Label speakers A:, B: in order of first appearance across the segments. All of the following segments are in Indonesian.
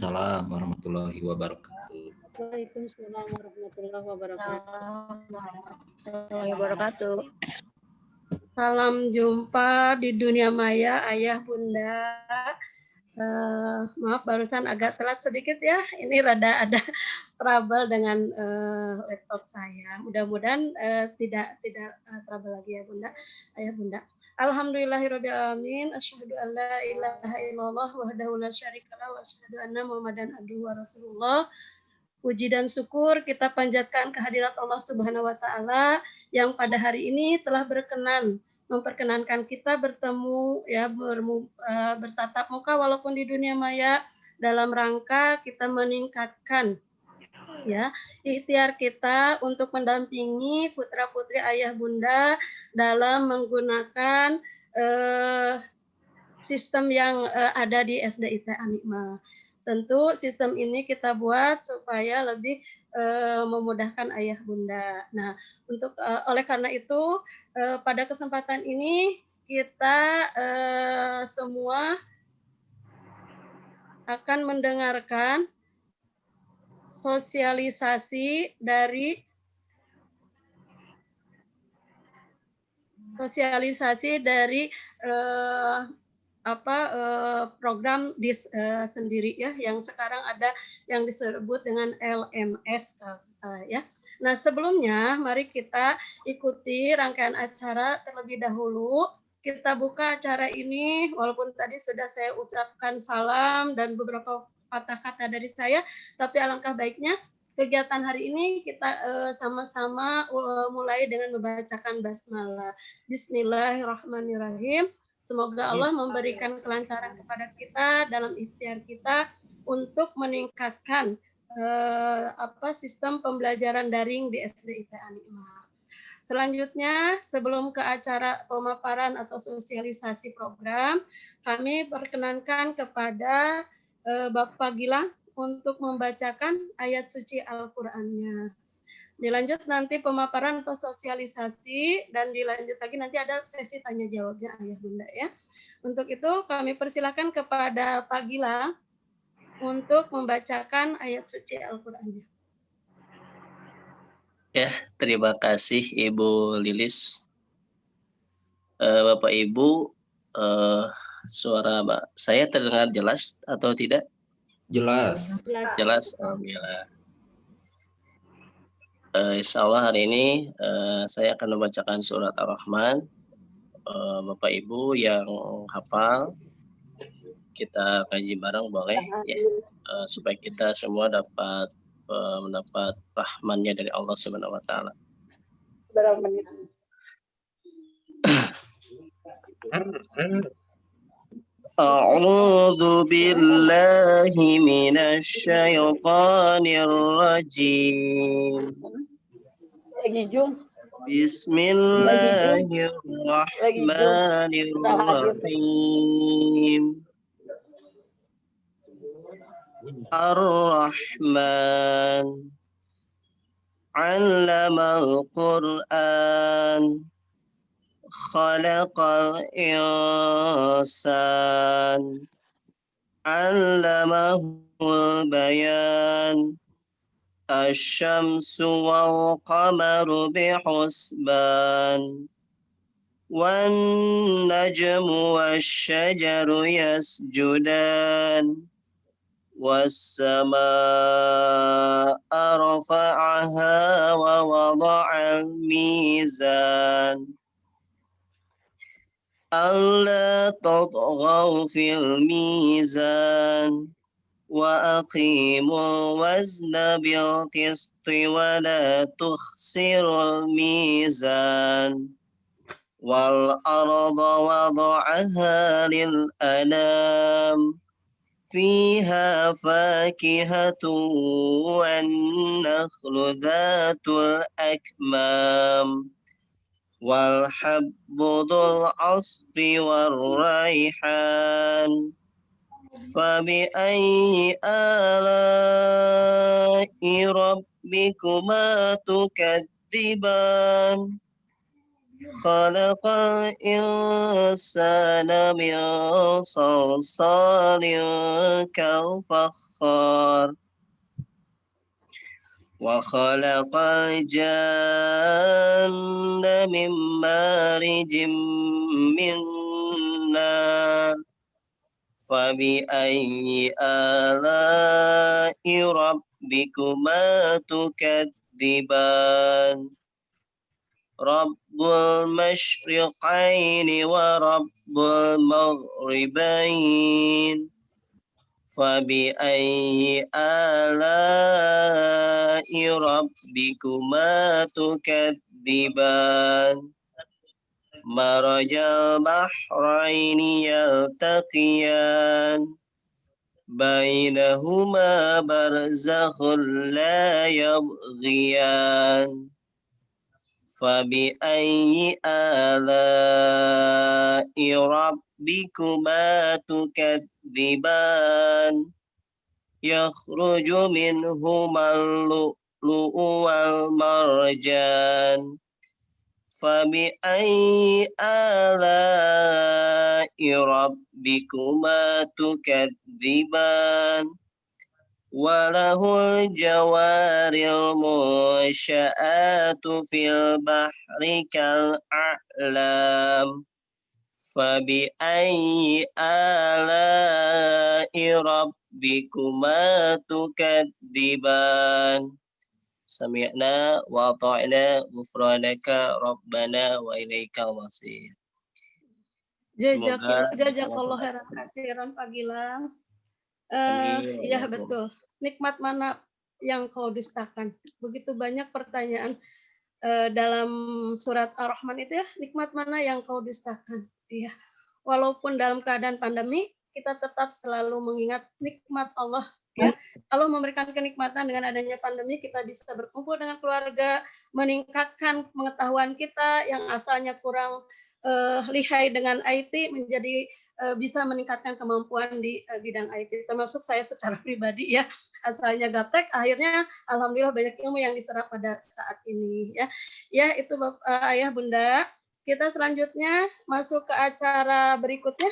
A: Waalaikumsalam warahmatullahi wabarakatuh.
B: Waalaikumsalam warahmatullahi
C: Wabarakatuh.
B: Salam jumpa di dunia maya, ayah bunda. Maaf barusan agak telat sedikit ya. Ini rada ada trouble dengan laptop saya. Mudah-mudahan tidak trouble lagi ya bunda, ayah bunda. Alhamdulillahirabbil alamin. Asyhadu an la ilaha illallah wahdahu la syarikalah wa asyhadu anna Muhammadan abduhu wa rasulullah. Puji dan syukur kita panjatkan kehadirat Allah Subhanahu wa taala yang pada hari ini telah berkenan memperkenankan kita bertemu ya bertatap muka walaupun di dunia maya dalam rangka kita meningkatkan ya ikhtiar kita untuk mendampingi putra-putri ayah bunda dalam menggunakan sistem yang ada di SDIT Anikma. Tentu sistem ini kita buat supaya lebih memudahkan ayah bunda. Nah, untuk oleh karena itu pada kesempatan ini kita semua akan mendengarkan sosialisasi dari program DIS sendiri ya, yang sekarang ada yang disebut dengan LMS kalau salah ya. Nah sebelumnya mari kita ikuti rangkaian acara terlebih dahulu. Kita buka acara ini walaupun tadi sudah saya ucapkan salam dan beberapa patah kata dari saya, tapi alangkah baiknya kegiatan hari ini kita sama-sama mulai dengan membacakan basmalah. Bismillahirrahmanirrahim. Semoga Allah memberikan kelancaran kepada kita dalam ikhtiar kita untuk meningkatkan sistem pembelajaran daring di SDIT Anikma. Selanjutnya, sebelum ke acara pemaparan atau sosialisasi program, kami perkenankan kepada Bapak Gilang untuk membacakan ayat suci Al-Qur'annya. Dilanjut nanti pemaparan atau sosialisasi dan dilanjut lagi nanti ada sesi tanya jawabnya ayah bunda ya. Untuk itu kami persilakan kepada Pak Gilang untuk membacakan ayat suci Al-Qur'annya.
D: Ya, terima kasih Ibu Lilis. Bapak Ibu, suara saya terdengar jelas atau tidak?
A: Jelas.
D: Jelas, alhamdulillah. Insya Allah hari ini saya akan membacakan surat Ar-Rahman. Bapak Ibu yang hafal, kita kaji bareng boleh ya, supaya kita semua dapat mendapat rahmannya dari Allah Subhanahu wa taala. A'udzu billahi minasy syaithanir rajim. Bismillahirrahmanirrahim. Ar-Rahman 'allamal Qur'an. Khalaqal insan. 'Allamahul bayan. Asy-syamsu wal qamaru bihusban. Wan najmu wasy-syajaru yasjudan. Was-samaa'a rafa'aha wa wada'al mizan. Alla tatghaw fil mizan. Wa aqimul wazna bil qisti wa la tukhsirul mizan. Wal arda wada'aha lil anam. Fiha fakihatun wan nakhlu dhatul akmam. Wal habbu dhul asfi war raihan. Fabi'ayyi ala'i rabbikuma tukadziban. خلق الإنسان من صلصال كالفخار وخلق الجن من مارج من نار فبأي آلاء ربكما تكذبان رب المشرقين ورب المغربين فبأي آلاء ربكما تكذبان مرج البحرين يلتقيان بينهما برزخ لا يبغيان فبأي آلاء ربكما تكذبان يخرج منهما اللؤلؤ والمرجان فبأي آلاء ربكما تكذبان وله الجوار المنشآت في البحر كالأعلام فبأي آلاء ربكما تكذبان Sami'na wa ta'ina ghufranaka rabbana wa ilaikal masir.
B: Jazakallah khairan kasiran Pak Gilang. Ya betul. Nikmat mana yang kau dustakan? Begitu banyak pertanyaan dalam surat Ar-Rahman itu ya, nikmat mana yang kau dustakan? Iya. Walaupun dalam keadaan pandemi, kita tetap selalu mengingat nikmat Allah. Ya, Allah memberikan kenikmatan dengan adanya pandemi, kita bisa berkumpul dengan keluarga, meningkatkan pengetahuan kita yang asalnya kurang lihai dengan IT menjadi bisa meningkatkan kemampuan di bidang IT, termasuk saya secara pribadi ya, asalnya gaptek, akhirnya alhamdulillah banyak ilmu yang diserap pada saat ini ya. Ya itu Ayah Bunda. Kita selanjutnya masuk ke acara berikutnya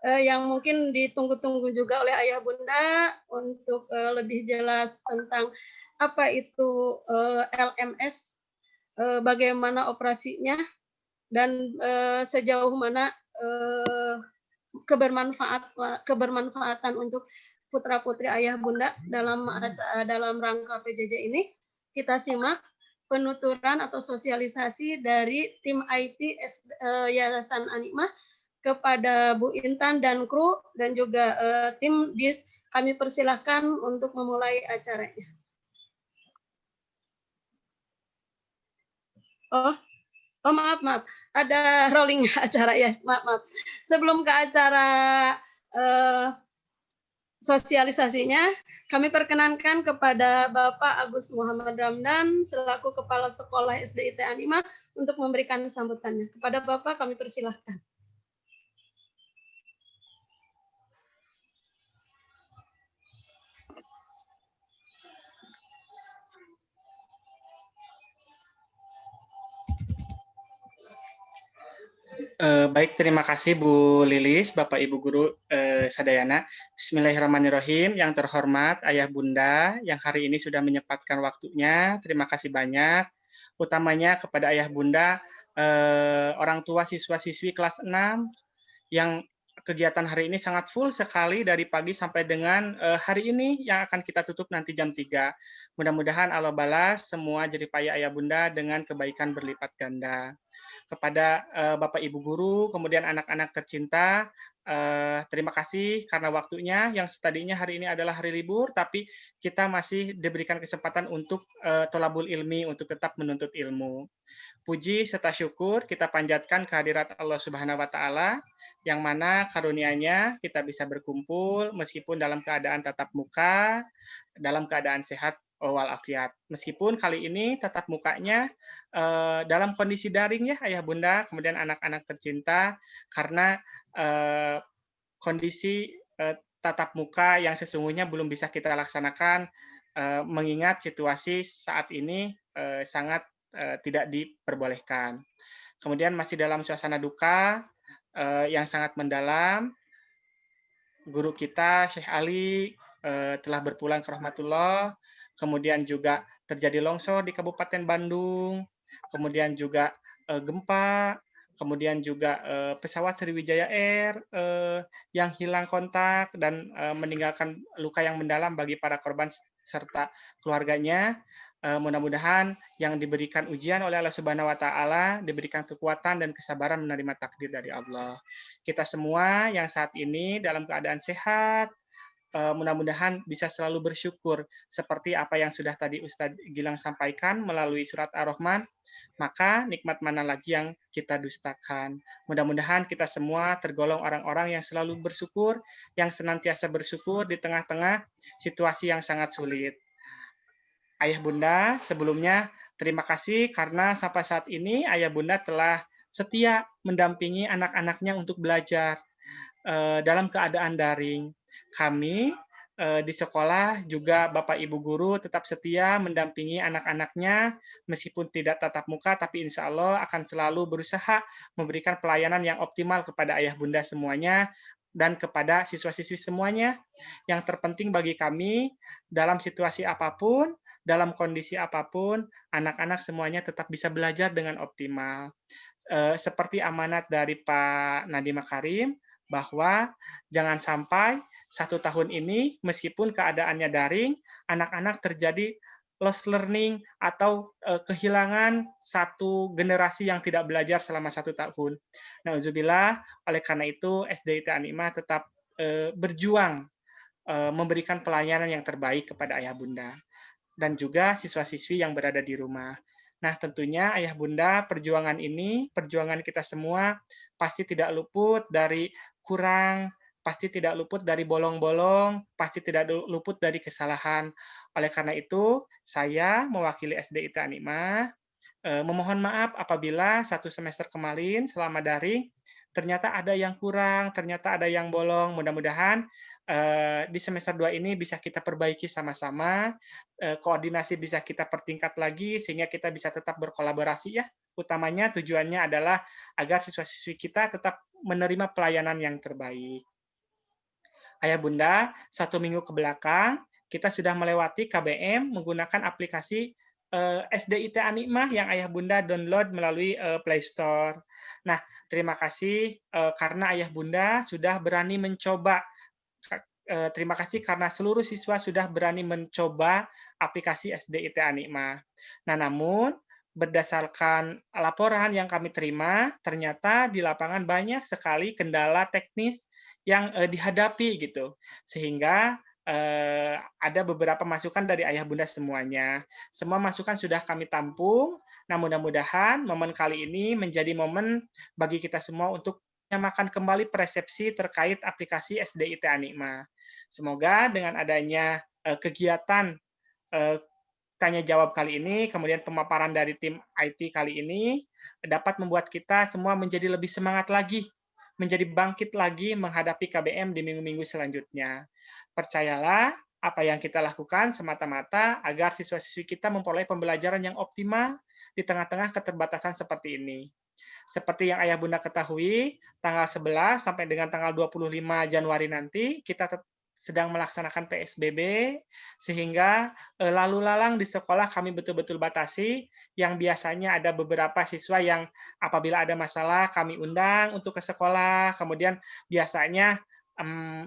B: yang mungkin ditunggu-tunggu juga oleh Ayah Bunda untuk lebih jelas tentang apa itu LMS, bagaimana operasinya, dan sejauh mana kebermanfaatan untuk putra-putri Ayah Bunda dalam rangka PJJ ini. Kita simak penuturan atau sosialisasi dari tim IT Yayasan An-Nikmah kepada Bu Intan dan kru dan juga tim DIS. Kami persilahkan untuk memulai acaranya. Oh maaf, ada rolling acara ya, maaf. Sebelum ke acara sosialisasinya, kami perkenankan kepada Bapak Agus Muhammad Ramdan selaku Kepala Sekolah SDIT An-Nikmah untuk memberikan sambutannya. Kepada Bapak kami persilahkan.
C: Baik, terima kasih Bu Lilis, Bapak Ibu Guru Sadayana. Bismillahirrahmanirrahim. Yang terhormat Ayah Bunda yang hari ini sudah menyempatkan waktunya, terima kasih banyak. Utamanya kepada Ayah Bunda, orang tua siswa-siswi kelas 6 yang kegiatan hari ini sangat full sekali dari pagi sampai dengan hari ini yang akan kita tutup nanti jam 3. Mudah-mudahan Allah balas semua jerih payah Ayah Bunda dengan kebaikan berlipat ganda. Kepada Bapak Ibu Guru, kemudian anak-anak tercinta, terima kasih karena waktunya yang tadinya hari ini adalah hari libur, tapi kita masih diberikan kesempatan untuk tolabul ilmi, untuk tetap menuntut ilmu. Puji serta syukur kita panjatkan kehadirat Allah Subhanahu wa Ta'ala, yang mana karunia-Nya kita bisa berkumpul meskipun dalam keadaan tatap muka, dalam keadaan sehat walafiat. Meskipun kali ini tatap mukanya dalam kondisi daring ya Ayah Bunda, kemudian anak-anak tercinta, karena kondisi tatap muka yang sesungguhnya belum bisa kita laksanakan mengingat situasi saat ini sangat tidak diperbolehkan. Kemudian masih dalam suasana duka yang sangat mendalam, guru kita Syekh Ali telah berpulang ke rahmatullah. Kemudian juga terjadi longsor di Kabupaten Bandung, kemudian juga gempa, kemudian juga pesawat Sriwijaya Air yang hilang kontak dan meninggalkan luka yang mendalam bagi para korban serta keluarganya. Mudah-mudahan yang diberikan ujian oleh Allah Subhanahu wa taala diberikan kekuatan dan kesabaran menerima takdir dari Allah. Kita semua yang saat ini dalam keadaan sehat, mudah-mudahan bisa selalu bersyukur seperti apa yang sudah tadi Ustadz Gilang sampaikan melalui surat Ar-Rahman, maka nikmat mana lagi yang kita dustakan. Mudah-mudahan kita semua tergolong orang-orang yang selalu bersyukur, yang senantiasa bersyukur di tengah-tengah situasi yang sangat sulit. Ayah Bunda, sebelumnya terima kasih karena sampai saat ini Ayah Bunda telah setia mendampingi anak-anaknya untuk belajar dalam keadaan daring. Kami di sekolah juga Bapak Ibu guru tetap setia mendampingi anak-anaknya meskipun tidak tatap muka, tapi insya Allah akan selalu berusaha memberikan pelayanan yang optimal kepada Ayah Bunda semuanya dan kepada siswa-siswi semuanya. Yang terpenting bagi kami dalam situasi apapun, dalam kondisi apapun, anak-anak semuanya tetap bisa belajar dengan optimal. Seperti amanat dari Pak Nadiem Makarim, bahwa jangan sampai 1 tahun ini, meskipun keadaannya daring, anak-anak terjadi lost learning atau kehilangan satu generasi yang tidak belajar selama 1 tahun. Nauzubillah, oleh karena itu SDIT Animah tetap berjuang memberikan pelayanan yang terbaik kepada ayah bunda dan juga siswa-siswi yang berada di rumah. Nah, tentunya ayah bunda, perjuangan ini, perjuangan kita semua pasti tidak luput dari kurang, pasti tidak luput dari bolong-bolong, pasti tidak luput dari kesalahan. Oleh karena itu, saya mewakili SDIT Animah memohon maaf apabila 1 semester kemarin selama daring ternyata ada yang kurang, ternyata ada yang bolong. Mudah-mudahan di semester 2 ini bisa kita perbaiki sama-sama, koordinasi bisa kita pertingkat lagi sehingga kita bisa tetap berkolaborasi ya. Utamanya tujuannya adalah agar siswa-siswi kita tetap menerima pelayanan yang terbaik. Ayah bunda, 1 minggu ke belakang kita sudah melewati KBM menggunakan aplikasi SDIT Animah yang ayah bunda download melalui Play Store. Nah, terima kasih karena ayah bunda sudah berani mencoba. Terima kasih karena seluruh siswa sudah berani mencoba aplikasi SDIT Animah. Nah, namun berdasarkan laporan yang kami terima, ternyata di lapangan banyak sekali kendala teknis yang dihadapi gitu. Sehingga ada beberapa masukan dari ayah bunda semuanya. Semua masukan sudah kami tampung. Nah, mudah-mudahan momen kali ini menjadi momen bagi kita semua untuk menyamakan kembali persepsi terkait aplikasi SDIT Animah. Semoga dengan adanya kegiatan tanya jawab kali ini, kemudian pemaparan dari tim IT kali ini dapat membuat kita semua menjadi lebih semangat lagi, menjadi bangkit lagi menghadapi KBM di minggu-minggu selanjutnya. Percayalah, apa yang kita lakukan semata-mata agar siswa-siswi kita memperoleh pembelajaran yang optimal di tengah-tengah keterbatasan seperti ini. Seperti yang ayah bunda ketahui, tanggal 11 sampai dengan tanggal 25 Januari nanti, kita sedang melaksanakan PSBB, sehingga lalu lalang di sekolah kami betul-betul batasi, yang biasanya ada beberapa siswa yang apabila ada masalah kami undang untuk ke sekolah, kemudian biasanya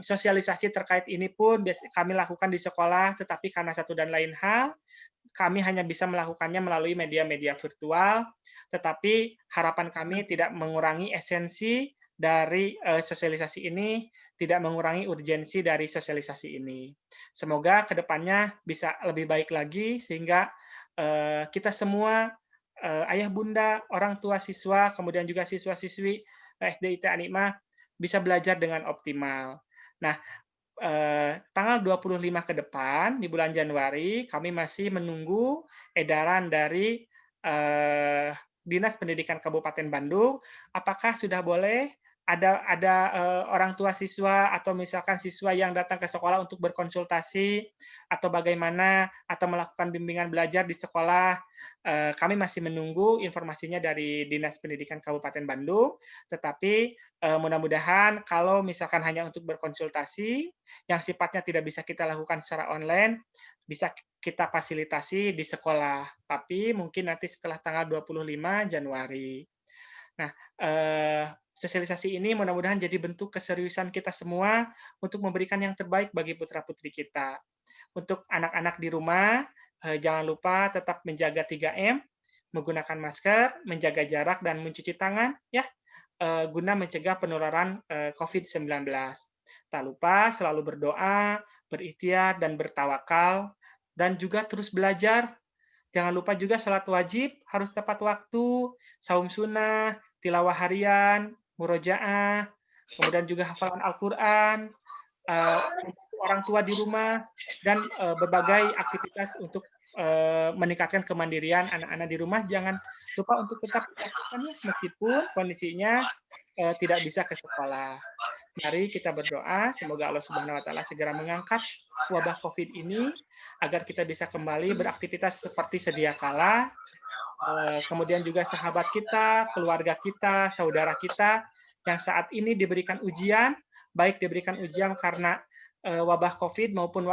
C: sosialisasi terkait ini pun kami lakukan di sekolah, tetapi karena satu dan lain hal, kami hanya bisa melakukannya melalui media-media virtual, tetapi harapan kami tidak mengurangi esensi dari sosialisasi ini, tidak mengurangi urgensi dari sosialisasi ini. Semoga ke depannya bisa lebih baik lagi, sehingga kita semua, ayah bunda, orang tua siswa, kemudian juga siswa-siswi SDIT Animah, bisa belajar dengan optimal. Nah, tanggal 25 ke depan, di bulan Januari, kami masih menunggu edaran dari Dinas Pendidikan Kabupaten Bandung, apakah sudah boleh orang tua siswa atau misalkan siswa yang datang ke sekolah untuk berkonsultasi atau bagaimana atau melakukan bimbingan belajar di sekolah, kami masih menunggu informasinya dari Dinas Pendidikan Kabupaten Bandung. Tetapi mudah-mudahan kalau misalkan hanya untuk berkonsultasi yang sifatnya tidak bisa kita lakukan secara online, bisa kita fasilitasi di sekolah. Tapi mungkin nanti setelah tanggal 25 Januari. Nah, sosialisasi ini mudah-mudahan jadi bentuk keseriusan kita semua untuk memberikan yang terbaik bagi putra-putri kita. Untuk anak-anak di rumah, jangan lupa tetap menjaga 3M, menggunakan masker, menjaga jarak, dan mencuci tangan, ya, guna mencegah penularan COVID-19. Tak lupa selalu berdoa, berikhtiar, dan bertawakal, dan juga terus belajar. Jangan lupa juga sholat wajib harus tepat waktu, saum sunnah, tilawah harian, murojaah, kemudian juga hafalan Al-Quran, orang tua di rumah, dan berbagai aktivitas untuk meningkatkan kemandirian anak-anak di rumah. Jangan lupa untuk tetap lakukan meskipun kondisinya tidak bisa ke sekolah. Mari kita berdoa, semoga Allah Subhanahu wa Ta'ala segera mengangkat wabah COVID ini agar kita bisa kembali beraktivitas seperti sedia kala. Kemudian juga sahabat kita, keluarga kita, saudara kita yang saat ini diberikan ujian, baik diberikan ujian karena wabah COVID maupun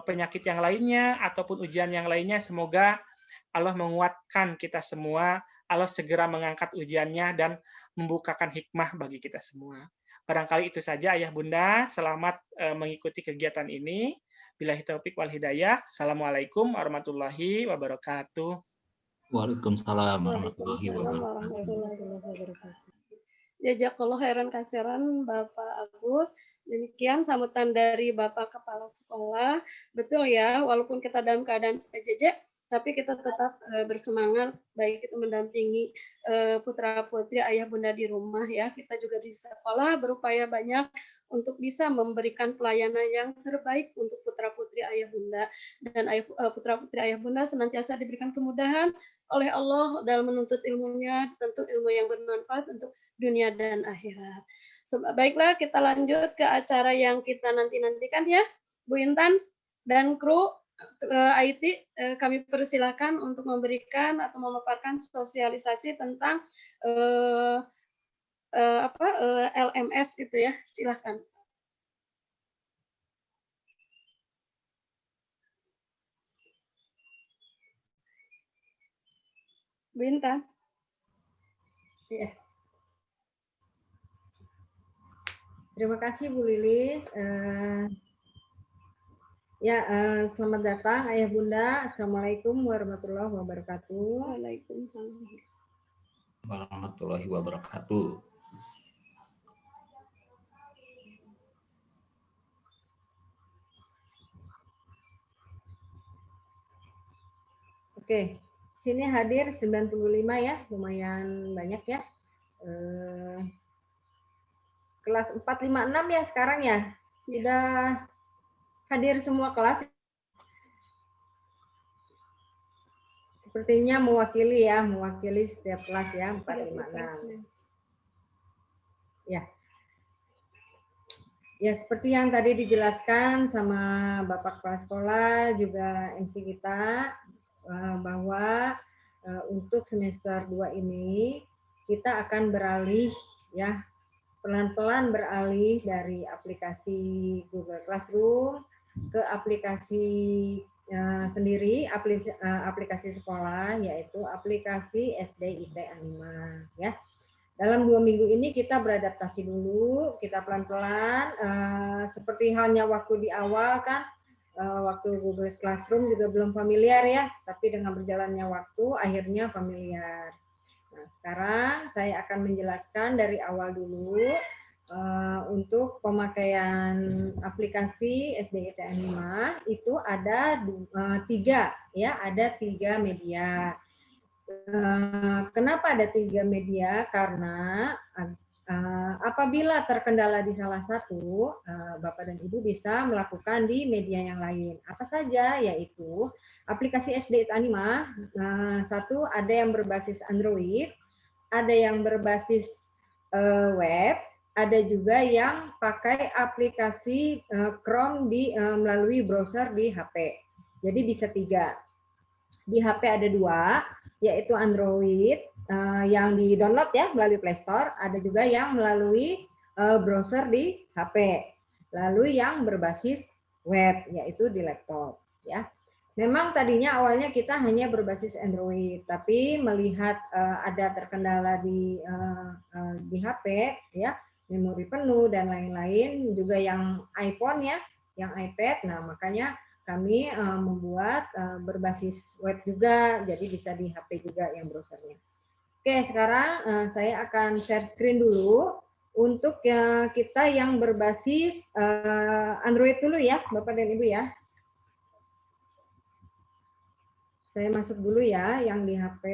C: penyakit yang lainnya ataupun ujian yang lainnya, semoga Allah menguatkan kita semua, Allah segera mengangkat ujiannya dan membukakan hikmah bagi kita semua. Barangkali itu saja Ayah Bunda, selamat mengikuti kegiatan ini. Billahi taufik wal hidayah. Assalamualaikum warahmatullahi wabarakatuh.
A: Waalaikumsalam warahmatullahi
B: wabarakatuh. Jazakallah khairan kasiran Bapak Agus. Demikian sambutan dari Bapak Kepala Sekolah. Betul ya, walaupun kita dalam keadaan PJJ, tapi kita tetap bersemangat, baik itu mendampingi putra-putri ayah bunda di rumah ya. Kita juga di sekolah berupaya banyak untuk bisa memberikan pelayanan yang terbaik untuk putra-putri ayah bunda. Dan putra-putri ayah bunda senantiasa diberikan kemudahan oleh Allah dalam menuntut ilmunya, tentu ilmu yang bermanfaat untuk dunia dan akhirat. Baiklah, kita lanjut ke acara yang kita nanti-nantikan ya. Bu Intan dan kru IT, kami persilakan untuk memberikan atau memaparkan sosialisasi tentang LMS gitu ya. Silakan. Bu Intan.
E: Ya. Terima kasih Bu Lilis. Selamat datang Ayah Bunda. Assalamualaikum warahmatullahi wabarakatuh.
B: Waalaikumsalam
A: warahmatullahi wabarakatuh.
E: Oke, sini hadir 95 ya, lumayan banyak ya. Kelas 456 ya sekarang ya. Sudah hadir semua kelas. Sepertinya mewakili setiap kelas ya, 456. Ya. Ya, seperti yang tadi dijelaskan sama Bapak Kepala Sekolah, juga MC kita, bahwa untuk semester 2 ini kita akan beralih ya, pelan-pelan beralih dari aplikasi Google Classroom ke aplikasi sendiri, aplikasi sekolah, yaitu aplikasi SD IT Anima ya. Dalam 2 minggu ini kita beradaptasi dulu, kita pelan-pelan, seperti halnya waktu di awal kan, waktu Google Classroom juga belum familiar ya, tapi dengan berjalannya waktu akhirnya familiar. Nah, sekarang saya akan menjelaskan dari awal dulu untuk pemakaian aplikasi SD IT Anima itu ada 3 ya, ada 3 media. Kenapa ada 3 media? Karena apabila terkendala di salah satu, Bapak dan Ibu bisa melakukan di media yang lain. Apa saja? Yaitu aplikasi SD IT Anima, satu ada yang berbasis Android, ada yang berbasis web, ada juga yang pakai aplikasi Chrome melalui browser di HP. Jadi bisa 3. Di HP ada 2, yaitu Android yang di-download ya melalui Play Store, ada juga yang melalui browser di HP. Lalu yang berbasis web, yaitu di laptop. Ya, memang tadinya awalnya kita hanya berbasis Android, tapi melihat ada terkendala di HP, ya, memori penuh dan lain-lain, juga yang iPhone ya, yang iPad. Nah, makanya kami membuat berbasis web juga, jadi bisa di HP juga yang browsernya. Oke, sekarang saya akan share screen dulu untuk kita yang berbasis Android dulu ya, Bapak dan Ibu ya. Saya masuk dulu ya yang di HP.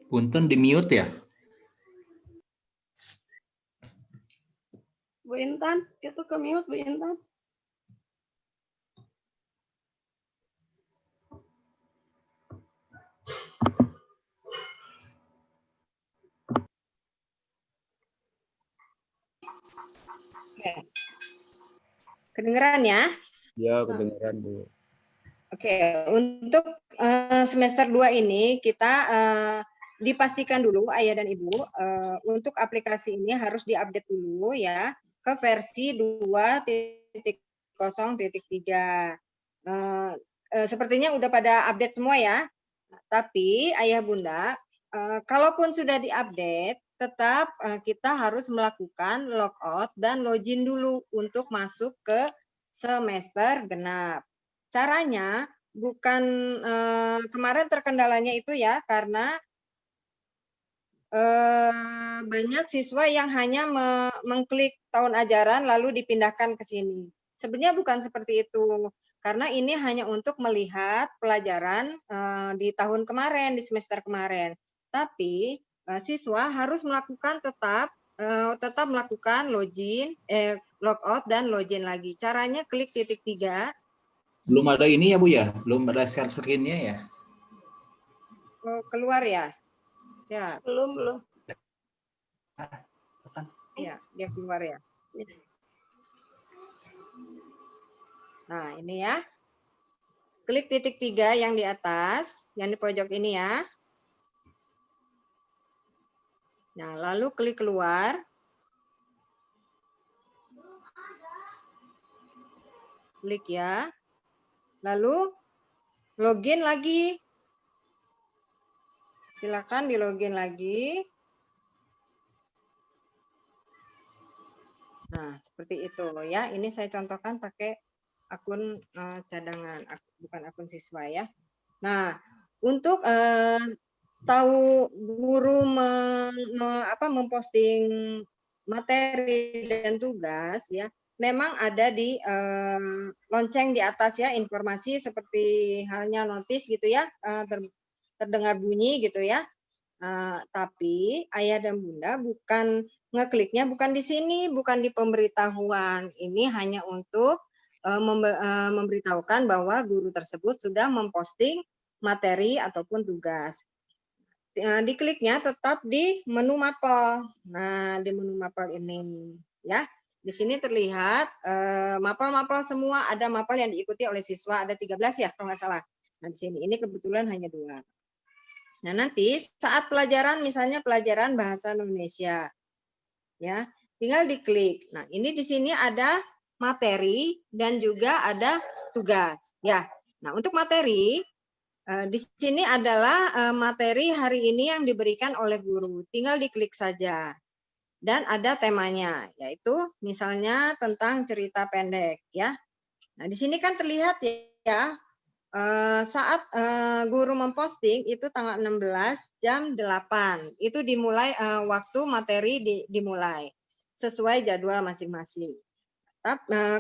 A: Punten di mute ya?
B: Bu Intan, itu ke mute Bu Intan.
E: Oke. Kedengeran ya?
F: Ya, kedengeran Bu.
E: Oke, untuk semester 2 ini kita dipastikan dulu Ayah dan Ibu untuk aplikasi ini harus diupdate dulu ya ke versi 2.0.3. Sepertinya udah pada update semua ya. Tapi Ayah Bunda, kalaupun sudah diupdate, tetap kita harus melakukan logout dan login dulu untuk masuk ke semester genap. Caranya bukan kemarin terkendalanya itu ya karena banyak siswa yang hanya mengklik tahun ajaran lalu dipindahkan ke sini. Sebenarnya bukan seperti itu karena ini hanya untuk melihat pelajaran di tahun kemarin, di semester kemarin. Tapi siswa harus melakukan tetap melakukan login, logout dan login lagi. Caranya klik titik 3.
A: Belum ada ini ya Bu ya? Belum ada share screen-nya ya?
E: Keluar ya? Siap.
B: Belum.
E: Ya, dia keluar ya. Nah, ini ya. Klik titik 3 yang di atas, yang di pojok ini ya. Nah, lalu klik keluar. Klik ya. Lalu login lagi. Silakan di login lagi. Nah, seperti itu ya. Ini saya contohkan pakai akun cadangan, bukan akun siswa ya. Nah, untuk tahu guru memposting materi dan tugas ya, memang ada di lonceng di atas ya, informasi seperti halnya notis gitu ya, terdengar bunyi gitu ya. Tapi Ayah dan Bunda bukan ngekliknya bukan di sini, bukan di pemberitahuan. Ini hanya untuk memberitahukan bahwa guru tersebut sudah memposting materi ataupun tugas. Dikliknya tetap di menu mapel. Nah, di menu mapel ini ya. Di sini terlihat mapel-mapel semua, ada mapel yang diikuti oleh siswa, ada 13 ya kalau nggak salah. Nah, di sini ini kebetulan hanya 2. Nah, nanti saat pelajaran misalnya pelajaran bahasa Indonesia ya, tinggal diklik. Nah, ini di sini ada materi dan juga ada tugas ya. Nah, untuk materi di sini adalah materi hari ini yang diberikan oleh guru. Tinggal diklik saja. dan ada temanya, yaitu misalnya tentang cerita pendek ya. Nah, di sini kan terlihat ya, saat guru memposting itu tanggal 16 jam 8. Itu dimulai waktu materi dimulai sesuai jadwal masing-masing.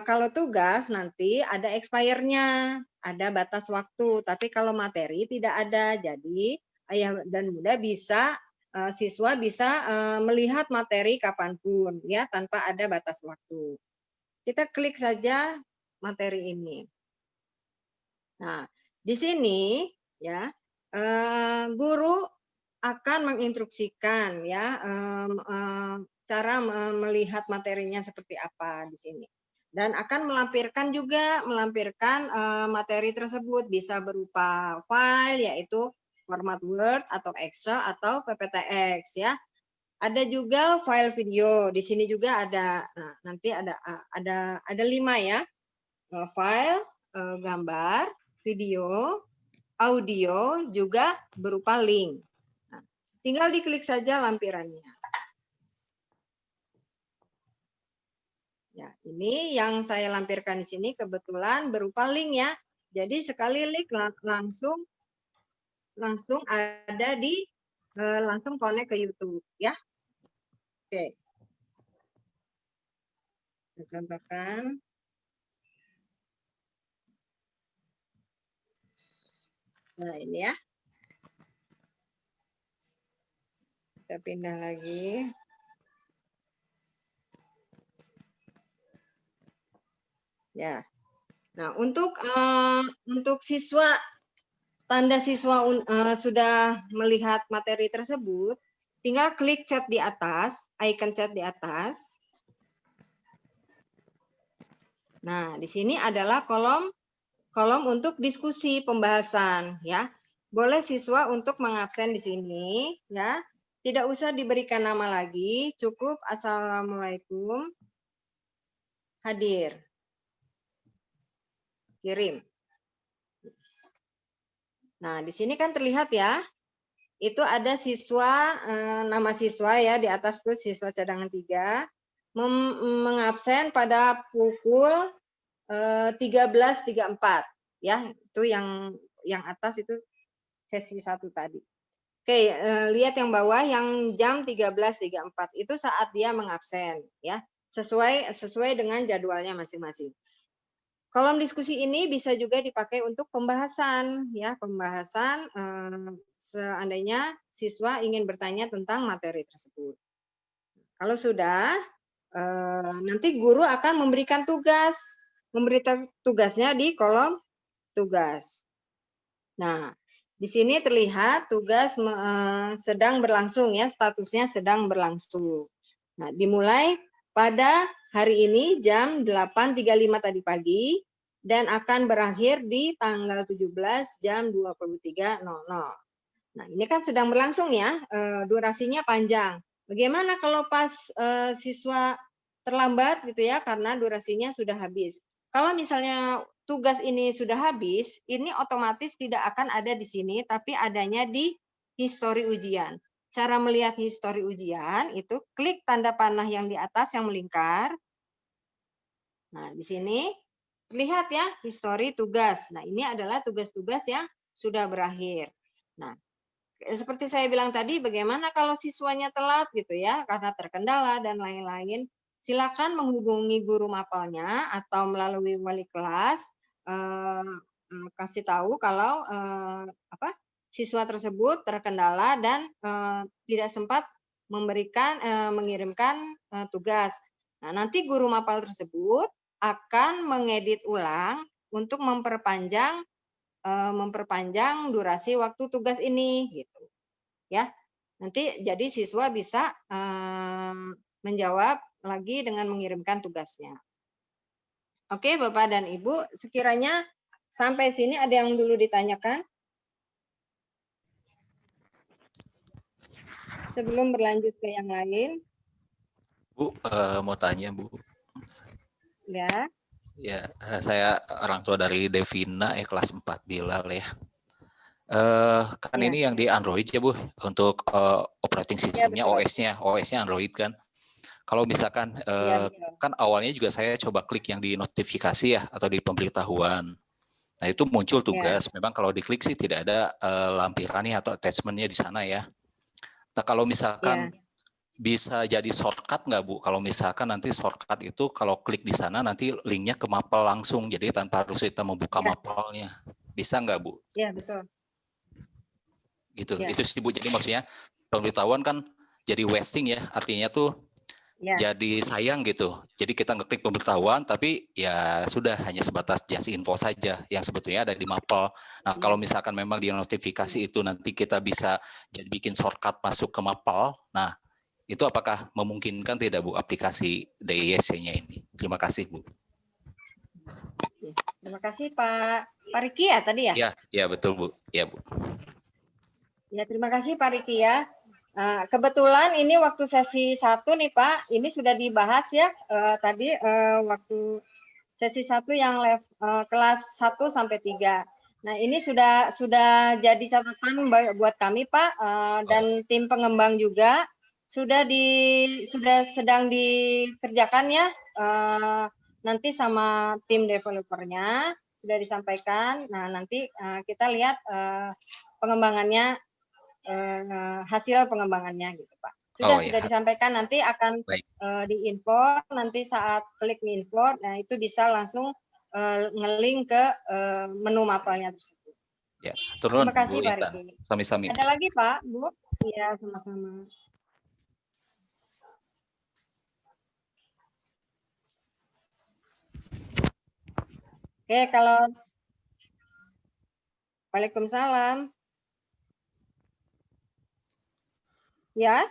E: Kalau tugas nanti ada expire-nya, ada batas waktu. Tapi kalau materi tidak ada. Jadi ayah dan bunda bisa, siswa bisa melihat materi kapanpun ya, tanpa ada batas waktu. Kita klik saja materi ini. Nah, di sini ya guru akan menginstruksikan ya cara melihat materinya seperti apa di sini, dan akan melampirkan materi tersebut bisa berupa file, yaitu format Word atau Excel atau PPTX ya. Ada juga file video, di sini juga ada. Nah, nanti ada 5 ya, file, gambar, video, audio, juga berupa link. Nah, tinggal diklik saja lampirannya. Ya, ini yang saya lampirkan di sini kebetulan berupa link ya. Jadi sekali klik langsung ada di langsung connect ke YouTube ya. Oke. Saya contohkan. Nah, ini ya. Kita pindah lagi. Ya. Nah, untuk siswa, tanda siswa sudah melihat materi tersebut, tinggal klik chat di atas, icon chat di atas. Nah, di sini adalah kolom untuk diskusi pembahasan ya. Boleh siswa untuk mengabsen di sini ya. Tidak usah diberikan nama lagi, cukup assalamualaikum, hadir, kirim. Nah, di sini kan terlihat ya, itu ada siswa, nama siswa ya, di atas tuh siswa cadangan 3, mengabsen pada pukul 13.34 ya, itu yang atas itu sesi 1 tadi. Oke, lihat yang bawah yang jam 13.34 itu saat dia mengabsen ya, sesuai dengan jadwalnya masing-masing. Kolom diskusi ini bisa juga dipakai untuk pembahasan ya, pembahasan seandainya siswa ingin bertanya tentang materi tersebut. Kalau sudah, nanti guru akan memberikan tugasnya di kolom tugas. Nah, di sini terlihat tugas sedang berlangsung ya, statusnya sedang berlangsung. Nah, dimulai pada hari ini jam 8.35 tadi pagi dan akan berakhir di tanggal 17 jam 23.00. Nah, ini kan sedang berlangsung ya, durasinya panjang. Bagaimana kalau pas siswa terlambat gitu ya, karena durasinya sudah habis. Kalau misalnya tugas ini sudah habis, ini otomatis tidak akan ada di sini, tapi adanya di histori ujian. Cara melihat histori ujian itu klik tanda panah yang di atas yang melingkar. Nah, di sini lihat ya, histori tugas. Nah, ini adalah tugas-tugas yang sudah berakhir. Nah, seperti saya bilang tadi, bagaimana kalau siswanya telat gitu ya, karena terkendala dan lain-lain. Silakan menghubungi guru mapelnya atau melalui wali kelas, kasih tahu kalau siswa tersebut terkendala dan tidak sempat mengirimkan tugas. Nah, nanti guru mapel tersebut akan mengedit ulang untuk memperpanjang durasi waktu tugas ini gitu ya. Nanti jadi siswa bisa menjawab lagi dengan mengirimkan tugasnya. Oke, Bapak dan Ibu, sekiranya sampai sini ada yang dulu ditanyakan sebelum berlanjut ke yang lain?
A: Bu, mau tanya Bu.
E: Ya.
A: Ya, saya orang tua dari Devina kelas 4 Bilal ya. Kan
E: Ya.
A: ini yang di Android ya Bu, untuk operating systemnya, OS-nya Android kan. Kalau misalkan kan awalnya juga saya coba klik yang di notifikasi ya atau di pemberitahuan. Nah itu muncul tugas. Memang kalau diklik sih tidak ada lampirannya atau attachmentnya di sana ya. Nah kalau misalkan bisa jadi shortcut nggak Bu? Kalau misalkan nanti shortcut itu kalau klik di sana nanti linknya ke mapel langsung. Jadi tanpa harus kita membuka mapelnya. Bisa nggak Bu?
E: Iya betul.
A: Gitu. Itu sih Bu. Jadi maksudnya pemberitahuan kan jadi wasting ya. Artinya tuh jadi sayang gitu. Jadi kita ngeklik pemberitahuan, tapi ya sudah hanya sebatas just info saja yang sebetulnya ada di mapel. Nah kalau misalkan memang di notifikasi itu nanti kita bisa jadi bikin shortcut masuk ke mapel, nah itu apakah memungkinkan tidak Bu aplikasi DISC-nya ini? Terima kasih Bu.
E: Terima kasih Pak Riki ya tadi ya?
A: Ya betul Bu. Ya Bu.
E: Ya terima kasih Pak Riki ya. Kebetulan ini waktu sesi 1 nih Pak, ini sudah dibahas ya tadi waktu sesi 1 yang kelas 1 sampai 3. Nah ini sudah jadi catatan buat kami Pak dan tim pengembang juga sudah sedang dikerjakan ya nanti sama tim developernya sudah disampaikan. Nah nanti kita lihat pengembangannya. Hasil pengembangannya gitu Pak. Sudah disampaikan nanti akan diimport nanti saat klik import, nah itu bisa langsung ngelink ke menu mapelnya tersebut.
A: Ya, turun
E: terima kasih
A: Bu
E: Pak
A: Intan.
E: Riki.
A: Sami-sami.
E: Ada lagi Pak, Bu? Iya sama-sama. Oke kalau Waalaikumsalam. Ya?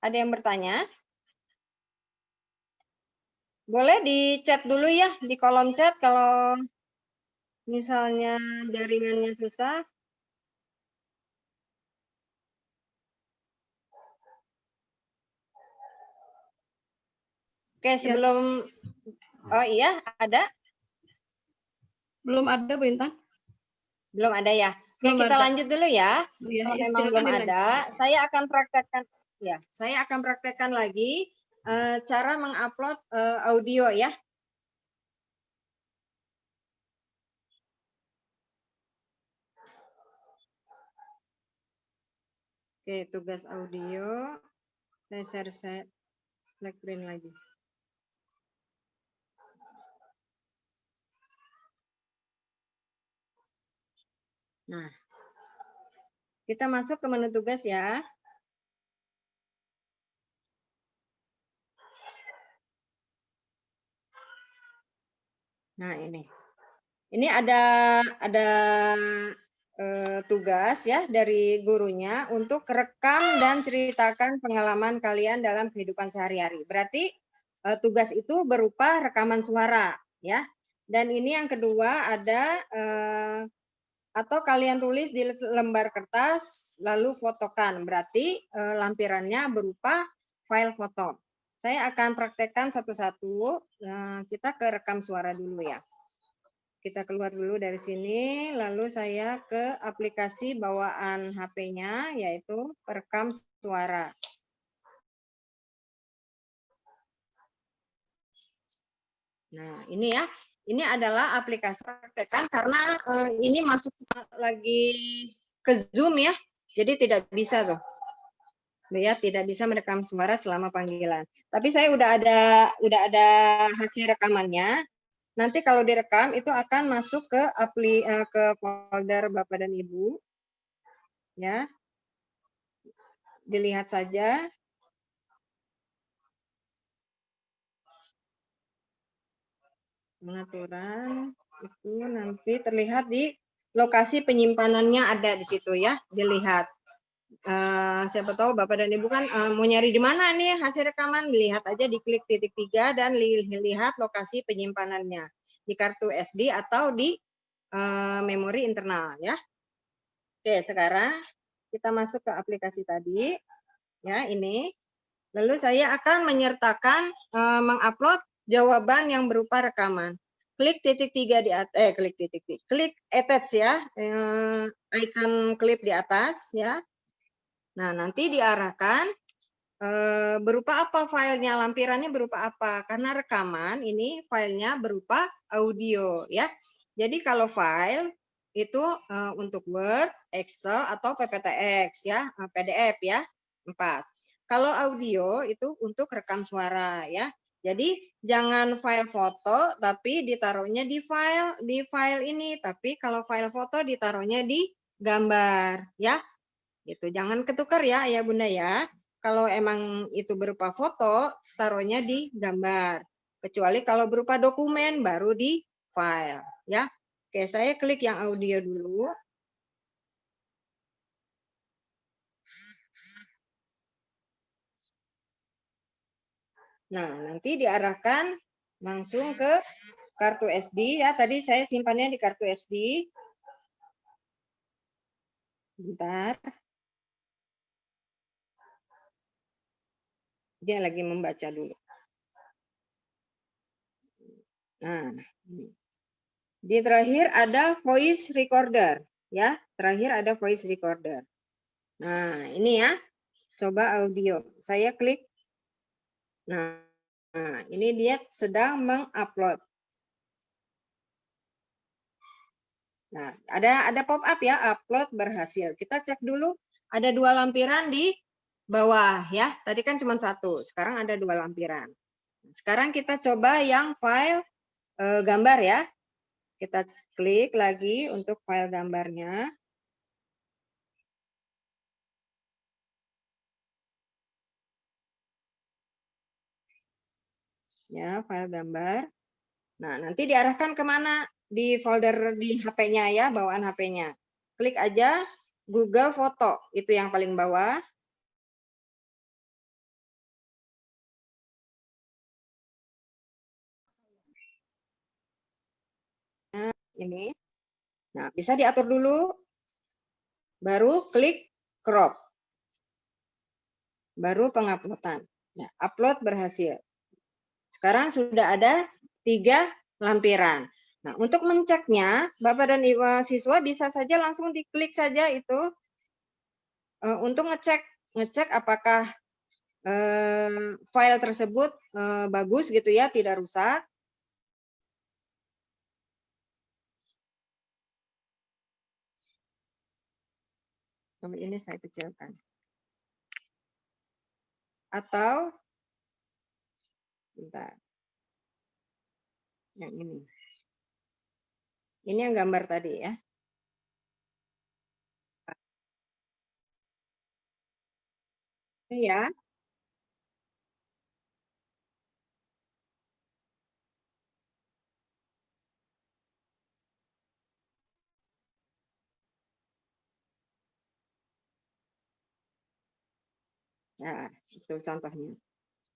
E: Ada yang bertanya? Boleh di chat dulu ya, di kolom chat kalau misalnya jaringannya susah. Oke, sebelum oh iya, ada?
B: Belum ada Bu Intan.
E: Belum ada ya. Oke, kita lanjut dulu ya. Kalau memang belum ada, saya akan praktekkan lagi cara mengupload audio ya. Oke, tugas audio. Saya share screen lagi. Nah, kita masuk ke menu tugas ya. Nah, ini ada tugas ya dari gurunya untuk rekam dan ceritakan pengalaman kalian dalam kehidupan sehari-hari. Berarti tugas itu berupa rekaman suara ya. Dan ini yang kedua ada atau kalian tulis di lembar kertas lalu fotokan. Berarti lampirannya berupa file foto. Saya akan praktekkan satu-satu. Kita ke rekam suara dulu ya. Kita keluar dulu dari sini, lalu saya ke aplikasi bawaan HP-nya, yaitu perekam suara. Nah, ini ya. Ini adalah aplikasi praktekan karena ini masuk lagi ke Zoom ya. Jadi tidak bisa tuh. Ya, tidak bisa merekam suara selama panggilan. Tapi saya udah ada hasil rekamannya. Nanti kalau direkam itu akan masuk ke folder Bapak dan Ibu. Ya. Dilihat saja. Pengaturan itu nanti terlihat di lokasi penyimpanannya ada di situ ya, dilihat. Siapa tahu Bapak dan Ibu kan mau nyari di mana nih hasil rekaman, dilihat aja di klik titik 3 dan lihat lokasi penyimpanannya di kartu SD atau di memori internal ya. Oke, sekarang kita masuk ke aplikasi tadi ya, ini. Lalu saya akan menyertakan mengupload jawaban yang berupa rekaman. Klik titik 3 di atas, klik attach ya, icon klip di atas ya. Nah, nanti diarahkan berupa apa filenya, lampirannya berupa apa? Karena rekaman ini filenya berupa audio ya. Jadi kalau file itu untuk Word, Excel atau PPTX ya, PDF ya, 4. Kalau audio itu untuk rekam suara ya. Jadi jangan file foto tapi ditaruhnya di file ini, tapi kalau file foto ditaruhnya di gambar ya. Gitu. Jangan ketukar ya Ayah Bunda ya. Kalau emang itu berupa foto, taruhnya di gambar. Kecuali kalau berupa dokumen, baru di file. Ya. Oke, saya klik yang audio dulu. Nah, nanti diarahkan langsung ke kartu SD. Ya, tadi saya simpannya di kartu SD. Bentar. Dia lagi membaca dulu. Nah, di terakhir ada voice recorder, ya. Terakhir ada voice recorder. Nah, ini ya. Coba audio. Saya klik. Nah, ini dia sedang mengupload. Nah, ada pop-up ya, upload berhasil. Kita cek dulu, ada 2 lampiran di bawah ya. Tadi kan cuma 1, sekarang ada 2 lampiran. Sekarang kita coba yang file gambar ya. Kita klik lagi untuk file gambarnya. Ya, file gambar. Nah, nanti diarahkan kemana? Di folder di HP-nya ya, bawaan HP-nya. Klik aja Google Foto, itu yang paling bawah. Nah, ini. Nah, bisa diatur dulu. Baru klik crop. Baru penguploadan. Nah, upload berhasil. Sekarang sudah ada 3 lampiran. Nah, untuk menceknya, Bapak dan Ibu siswa bisa saja langsung diklik saja itu untuk ngecek apakah file tersebut bagus gitu ya, tidak rusak. Ini saya kecilkan. Atau bentar. Yang ini. Ini yang gambar tadi ya. Ini ya. Nah, itu contohnya.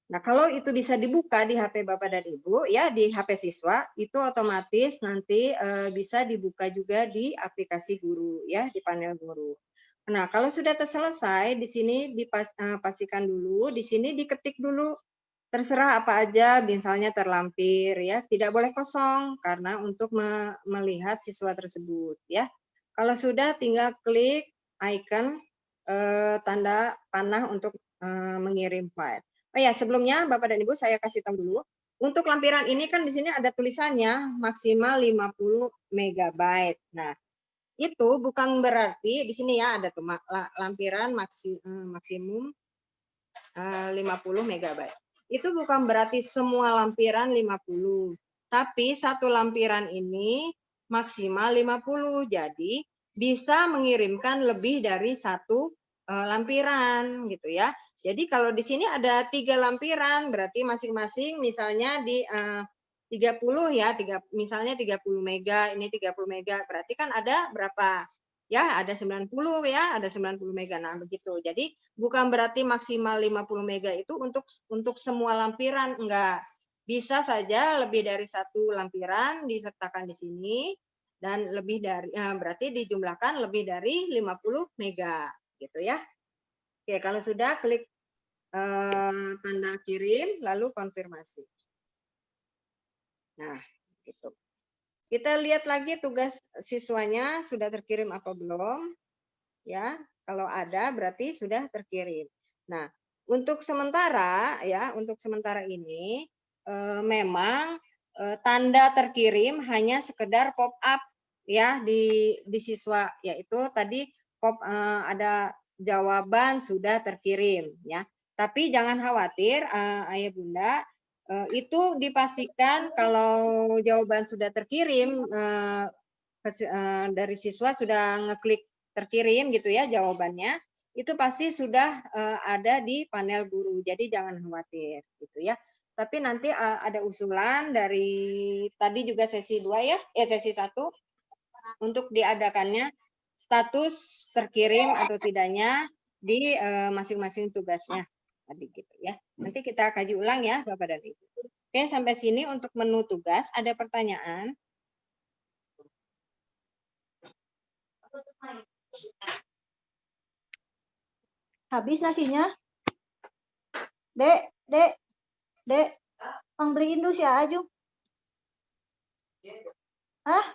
E: Nah, kalau itu bisa dibuka di HP Bapak dan Ibu, ya di HP siswa, itu otomatis nanti bisa dibuka juga di aplikasi guru, ya di panel guru. Nah, kalau sudah selesai, di sini dipastikan dulu, di sini diketik dulu, terserah apa aja, misalnya terlampir, ya tidak boleh kosong karena untuk melihat siswa tersebut, ya. Kalau sudah, tinggal klik icon tanda panah untuk mengirim file. Oh ya, sebelumnya Bapak dan Ibu saya kasih tahu dulu. Untuk lampiran ini kan di sini ada tulisannya maksimal 50 MB. Nah, itu bukan berarti di sini ya ada tuh lampiran maksimum 50 MB. Itu bukan berarti semua lampiran 50. Tapi satu lampiran ini maksimal 50. Jadi bisa mengirimkan lebih dari satu lampiran gitu ya. Jadi kalau di sini ada 3 lampiran, berarti masing-masing misalnya di 30 ya, misalnya 30 mega, ini 30 mega, berarti kan ada berapa? Ya, ada 90 ya, ada 90 mega. Nah, begitu. Jadi bukan berarti maksimal 50 mega itu untuk semua lampiran, enggak. Bisa saja lebih dari satu lampiran disertakan di sini dan lebih dari berarti dijumlahkan lebih dari 50 mega gitu ya. Oke, kalau sudah klik tanda kirim lalu konfirmasi. Nah, gitu. Kita lihat lagi tugas siswanya sudah terkirim apa belum. Ya, Kalau ada berarti sudah terkirim. Nah, untuk sementara ya, untuk sementara ini memang tanda terkirim hanya sekedar pop up ya di siswa, yaitu tadi ada jawaban sudah terkirim ya. Tapi jangan khawatir Ayah Bunda, itu dipastikan kalau jawaban sudah terkirim dari siswa sudah ngeklik terkirim gitu ya jawabannya, itu pasti sudah ada di panel guru. Jadi jangan khawatir gitu ya. Tapi nanti ada usulan dari tadi juga sesi 2 ya, sesi 1 untuk diadakannya status terkirim atau tidaknya di masing-masing tugasnya tadi gitu ya. Nanti kita kaji ulang ya Bapak dan Ibu. Oke, sampai sini untuk menu tugas. Ada pertanyaan?
G: Habis nasinya? Dek, Dek, Dek, Mang beliin dus ya Aju. Hah?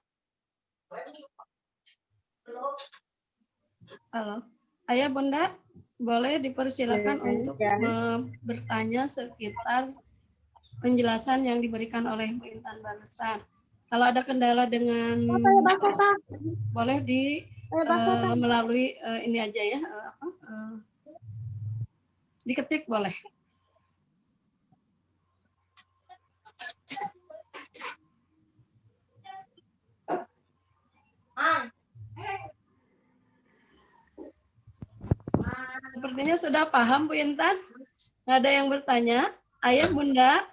B: Halo, Ayah Bunda, boleh dipersilakan untuk bertanya sekitar penjelasan yang diberikan oleh Bu Intan barusan. Kalau ada kendala dengan boleh melalui ini aja ya, diketik boleh. Sepertinya sudah paham Bu Intan. Nggak ada yang bertanya. Ayah Bunda.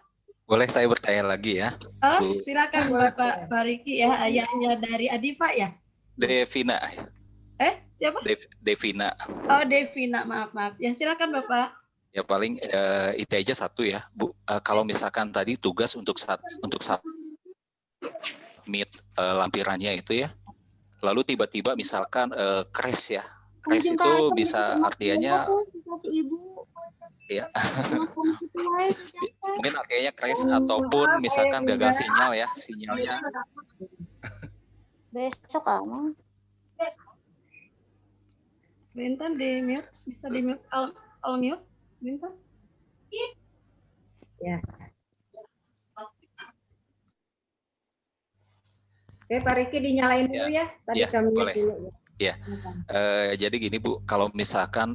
A: Boleh saya bertanya lagi ya?
B: Oh, silakan Bapak Riki ya, ayahnya dari Adifa ya?
A: Devina.
B: Siapa?
A: Devina.
B: Oh, Devina, maaf. Ya silakan Bapak.
A: Ya paling itu aja satu ya, Bu. Kalau misalkan tadi tugas untuk submit lampirannya itu ya, lalu tiba-tiba misalkan crash ya, crash itu bisa artinya ya mungkin artinya crash ataupun misalkan gagal sinyal ya, sinyalnya.
G: Besok kamu.
B: Bintan di mute, bisa di mute, all mute, Bintan.
E: Ya. Oke, Pak Riki dinyalain dulu ya. Tadi kami
A: boleh.
E: dulu
A: ya. Jadi gini Bu, kalau misalkan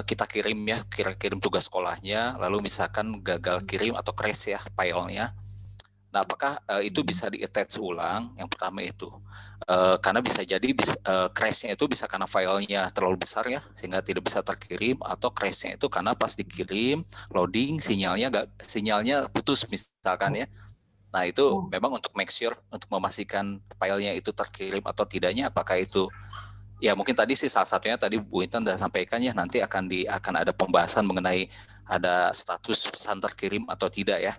A: kita kirim tugas sekolahnya, lalu misalkan gagal kirim atau crash ya filenya. Nah, apakah itu bisa di-attach ulang? Yang pertama itu, karena bisa jadi crash-nya itu bisa karena filenya terlalu besar ya, sehingga tidak bisa terkirim, atau crash-nya itu karena pas dikirim, loading, sinyalnya putus misalkan ya. Nah, itu memang untuk make sure, untuk memastikan filenya itu terkirim atau tidaknya, apakah itu, ya mungkin tadi sih salah satunya tadi Bu Intan sudah sampaikan ya, nanti akan ada pembahasan mengenai ada status pesan terkirim atau tidak ya.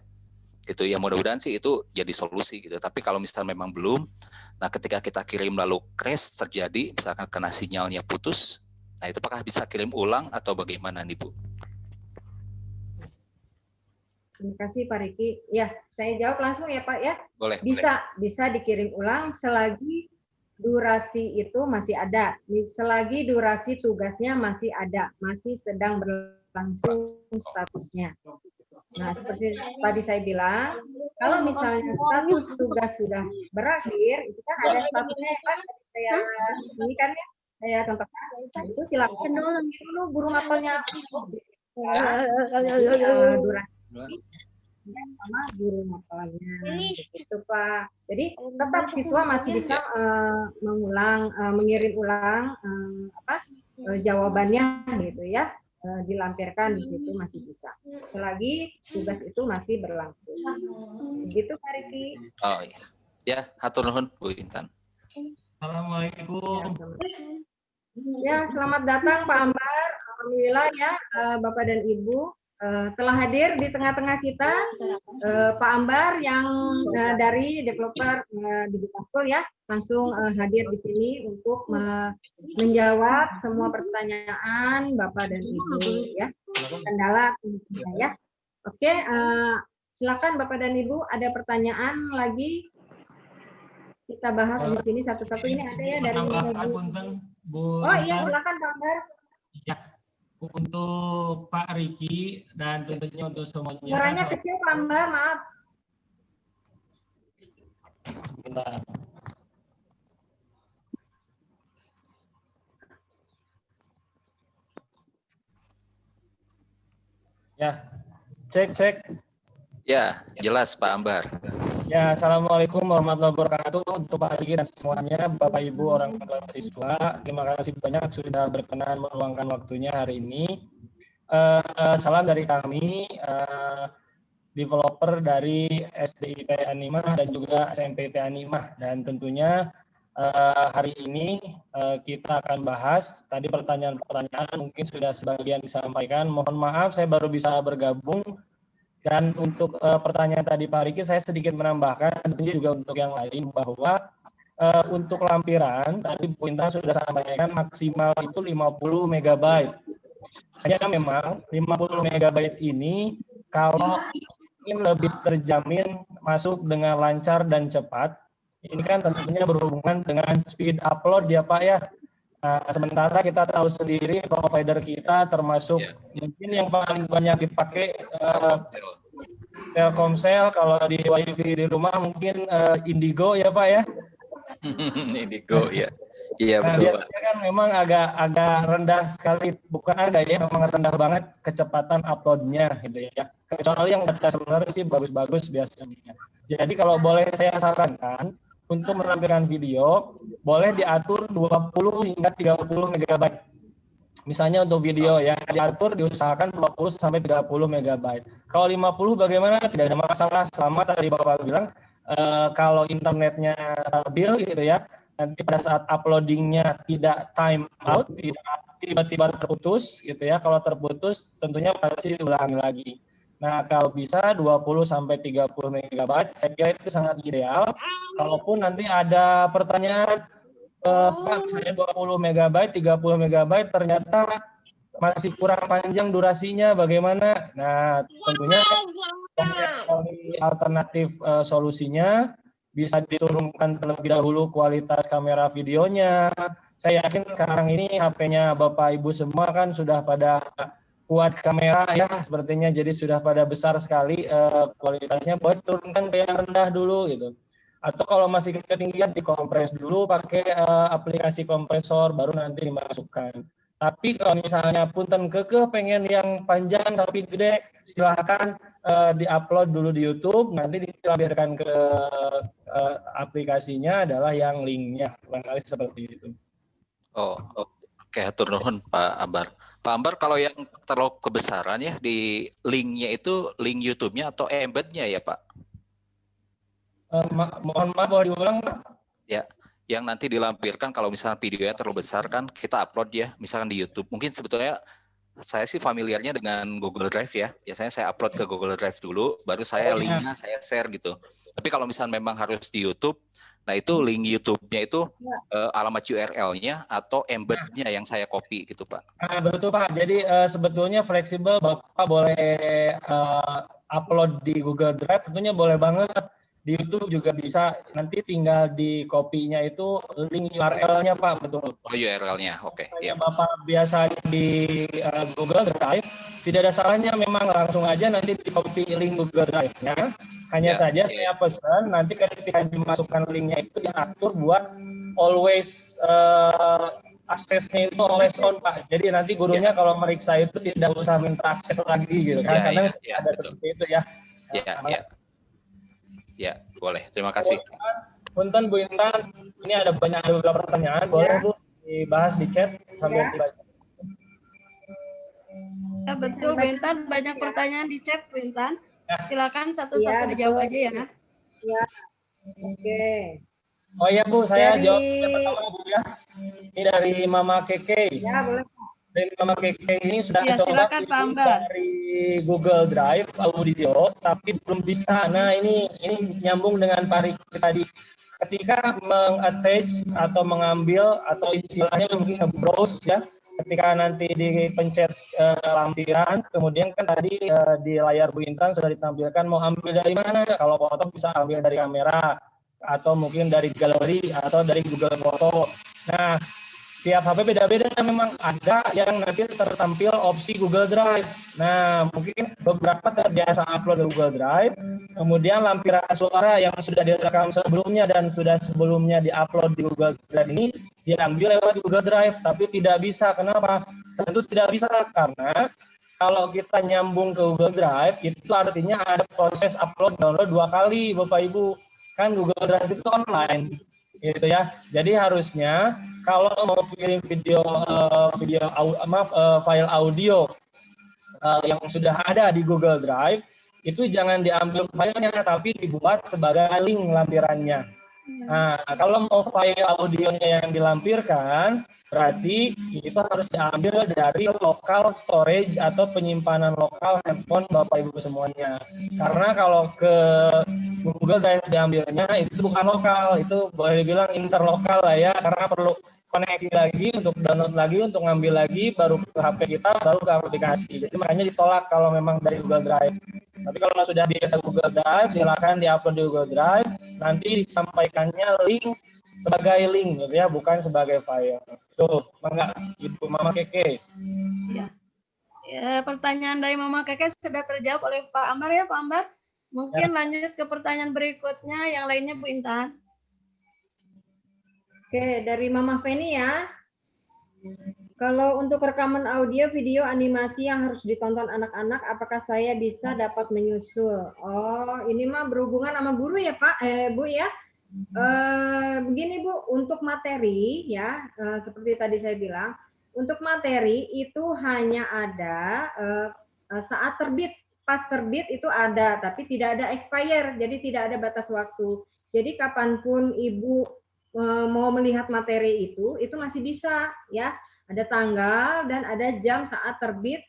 A: Gitu ya, mudah-mudahan sih itu jadi solusi gitu. Tapi kalau misalnya memang belum, nah ketika kita kirim lalu crash terjadi, misalkan kena sinyalnya putus, nah itu apakah bisa kirim ulang atau bagaimana nih Bu?
E: Terima kasih Pak Riki. Ya, saya jawab langsung ya Pak ya.
A: Boleh.
E: Bisa dikirim ulang selagi durasi itu masih ada, selagi durasi tugasnya masih ada, masih sedang berlangsung statusnya. Nah, seperti tadi saya bilang, kalau misalnya status tugas sudah berakhir, itu kan ada statusnya ya Pak, kayak ini kan ya, saya contohkan, nah itu silakan dulu guru mapelnya durasi sama guru mapelnya, gitu Pak. Jadi tetap siswa masih bisa mengirim ulang jawabannya gitu ya. Dilampirkan di situ masih bisa selagi tugas itu masih berlangsung. Begitu Pak Riki.
A: Oh iya. Ya, hatur nuhun Bu Intan.
H: Assalamualaikum.
E: Ya, selamat datang Pak Ambar. Alhamdulillah ya Bapak dan Ibu telah hadir di tengah-tengah kita. Pak Ambar yang dari developer Digital School ya, langsung hadir di sini untuk menjawab semua pertanyaan Bapak dan Ibu ya. Kendala ya. Oke, silakan Bapak dan Ibu, ada pertanyaan lagi? Kita bahas di sini satu-satu. Ini ada ya dari
H: Bu
E: Oh iya,
H: Intan.
E: silakan Pak Ambar.
H: Ya, untuk Pak Riki dan tentunya untuk semuanya.
E: Suaranya kecil Pak Ambar, maaf.
H: Sebentar. Ya, cek.
A: Ya, jelas Pak Ambar.
H: Ya, Assalamualaikum warahmatullahi wabarakatuh untuk Pak Riki dan semuanya, Bapak Ibu orang tua siswa. Terima kasih banyak sudah berkenan meluangkan waktunya hari ini. Salam dari kami, developer dari SDIT Animah dan juga SMPT Animah, dan tentunya hari ini kita akan bahas tadi pertanyaan-pertanyaan mungkin sudah sebagian disampaikan. Mohon maaf saya baru bisa bergabung, dan untuk pertanyaan tadi Pak Riki saya sedikit menambahkan, tentunya juga untuk yang lain, bahwa untuk lampiran tadi Bu Intan sudah sampaikan maksimal itu 50 MB. Hanya memang 50 MB ini kalau ingin lebih terjamin masuk dengan lancar dan cepat, ini kan tentunya berhubungan dengan speed upload ya Pak ya. Nah, sementara kita tahu sendiri provider kita termasuk mungkin yang paling banyak dipakai Telkomsel, kalau di WiFi di rumah mungkin Indigo ya Pak ya.
A: Indigo ya. Iya
H: Nah,
A: betul Pak.
H: biasanya kan memang agak rendah sekali, bukan agak ya, memang rendah banget kecepatan uploadnya gitu ya. Kecuali yang data sebenarnya sih bagus-bagus biasanya. Jadi kalau boleh saya sarankan untuk menampilkan video boleh diatur 20 hingga 30 MB. Misalnya untuk video yang diatur diusahakan 20 sampai 30 MB. Kalau 50 bagaimana? Tidak ada masalah, selama tadi Bapak bilang kalau internetnya stabil gitu ya. Nanti pada saat uploadingnya tidak time out, tidak tiba-tiba terputus gitu ya. Kalau terputus tentunya pasti diulangi lagi. Nah, kalau bisa 20 sampai 30 MB saya kira itu sangat ideal. Kalaupun nanti ada pertanyaan Pak, misalnya 20 MB, 30 MB ternyata masih kurang panjang durasinya, bagaimana? Nah, tentunya alternatif solusinya bisa diturunkan terlebih dahulu kualitas kamera videonya. Saya yakin sekarang ini HP-nya Bapak Ibu semua kan sudah pada kuat kamera ya, sepertinya jadi sudah pada besar sekali kualitasnya. Boleh turunkan ke yang rendah dulu gitu. Atau kalau masih ketinggian dikompres dulu pakai aplikasi kompresor, baru nanti dimasukkan. Tapi kalau misalnya punten kekeh pengen yang panjang tapi gede, silahkan diupload dulu di YouTube, nanti dilampirkan ke aplikasinya adalah yang linknya, barangkali seperti itu.
A: Oh, oke, hatur nuhun Pak Ambar. Pak Ambar, kalau yang terlalu kebesaran ya di linknya itu link YouTube-nya atau embed-nya ya Pak?
H: Mohon maaf, boleh diulang Pak?
A: Ya, yang nanti dilampirkan kalau misalnya videonya terlalu besar kan kita upload ya, misalkan di YouTube. Mungkin sebetulnya saya sih familiarnya dengan Google Drive ya. Biasanya saya upload ke Google Drive dulu, baru saya linknya saya share gitu. Tapi kalau misalnya memang harus di YouTube, nah itu link YouTube-nya itu alamat URL-nya atau embed-nya yang saya copy gitu Pak.
H: Betul Pak, jadi sebetulnya fleksibel, Bapak boleh upload di Google Drive, tentunya boleh banget. Di YouTube juga bisa, nanti tinggal di copy-nya itu link URL-nya Pak, betul.
A: Oh URL-nya, oke.
H: Kayak Bapak biasa di Google Drive, tidak ada salahnya memang langsung aja nanti di copy link Google Drive-nya. Hanya saja saya pesan nanti ketika dimasukkan linknya itu diatur buat always aksesnya itu always on Pak. Jadi nanti gurunya kalau meriksa itu tidak usah minta akses lagi gitu kan, karena ada betul. Seperti itu ya.
A: Ya, boleh. Terima kasih.
H: Punten Bu Intan, ini ada beberapa pertanyaan, boleh Bu dibahas di chat sambil dibaca.
B: Ya betul Bu Intan, banyak pertanyaan di chat Bu Intan. Silakan satu-satu dijawab aja ya.
E: Ya. Oke.
H: Oh iya Bu, saya jawab yang pertama Bu ya. Ini dari Mama Keke.
E: Ya, boleh.
H: Dari Mama Keke ini sudah
B: coba
H: dari Google Drive audio, tapi belum bisa. Nah ini nyambung dengan Pak Riki tadi. Ketika meng-attach atau mengambil atau istilahnya mungkin browse ya, ketika nanti dipencet lampiran, kemudian kan tadi di layar Bu Intan sudah ditampilkan mau ambil dari mana. Kalau foto bisa ambil dari kamera atau mungkin dari galeri atau dari Google Foto. Nah, tiap HP beda-beda, memang ada yang nanti tertampil opsi Google Drive. Nah, mungkin beberapa terbiasa upload ke Google Drive, kemudian lampiran suara yang sudah direkam sebelumnya dan sudah sebelumnya diupload di Google Drive ini diambil lewat Google Drive, tapi tidak bisa. Kenapa? Tentu tidak bisa karena kalau kita nyambung ke Google Drive, itu artinya ada proses upload download 2 kali, Bapak Ibu. Kan Google Drive itu online, gitu ya. Jadi harusnya kalau mau kirim file audio yang sudah ada di Google Drive, itu jangan diambil filenya, tapi dibuat sebagai link lampirannya. Nah, kalau mau file audionya yang dilampirkan, berarti itu harus diambil dari local storage atau penyimpanan lokal handphone Bapak Ibu semuanya. Karena kalau ke Google Drive diambilnya itu bukan lokal, itu boleh dibilang interlokal lah ya, karena perlu koneksi lagi untuk download lagi, untuk ngambil lagi, baru ke HP kita, baru ke aplikasi. Jadi makanya ditolak kalau memang dari Google Drive. Tapi kalau sudah biasa Google Drive, silakan diupload di Google Drive, nanti disampaikannya link sebagai link, gitu ya, bukan sebagai file. Tuh, enggak, Ibu Mama Keke.
B: Ya. Ya, pertanyaan dari Mama Keke sudah terjawab oleh Pak Ambar ya, Pak Ambar. Mungkin
H: Ya.
B: lanjut ke pertanyaan berikutnya, yang lainnya Bu Intan.
E: Oke, dari Mama Feni ya. Kalau untuk rekaman audio, video, animasi yang harus ditonton anak-anak, apakah saya bisa dapat menyusul? Oh, ini mah berhubungan sama guru ya Pak, Bu ya. Begini Bu, untuk materi ya, seperti tadi saya bilang, untuk materi itu hanya ada saat terbit, pas terbit itu ada, tapi tidak ada expire, jadi tidak ada batas waktu. Jadi kapanpun Ibu mau melihat materi itu masih bisa ya. Ada tanggal dan ada jam saat terbit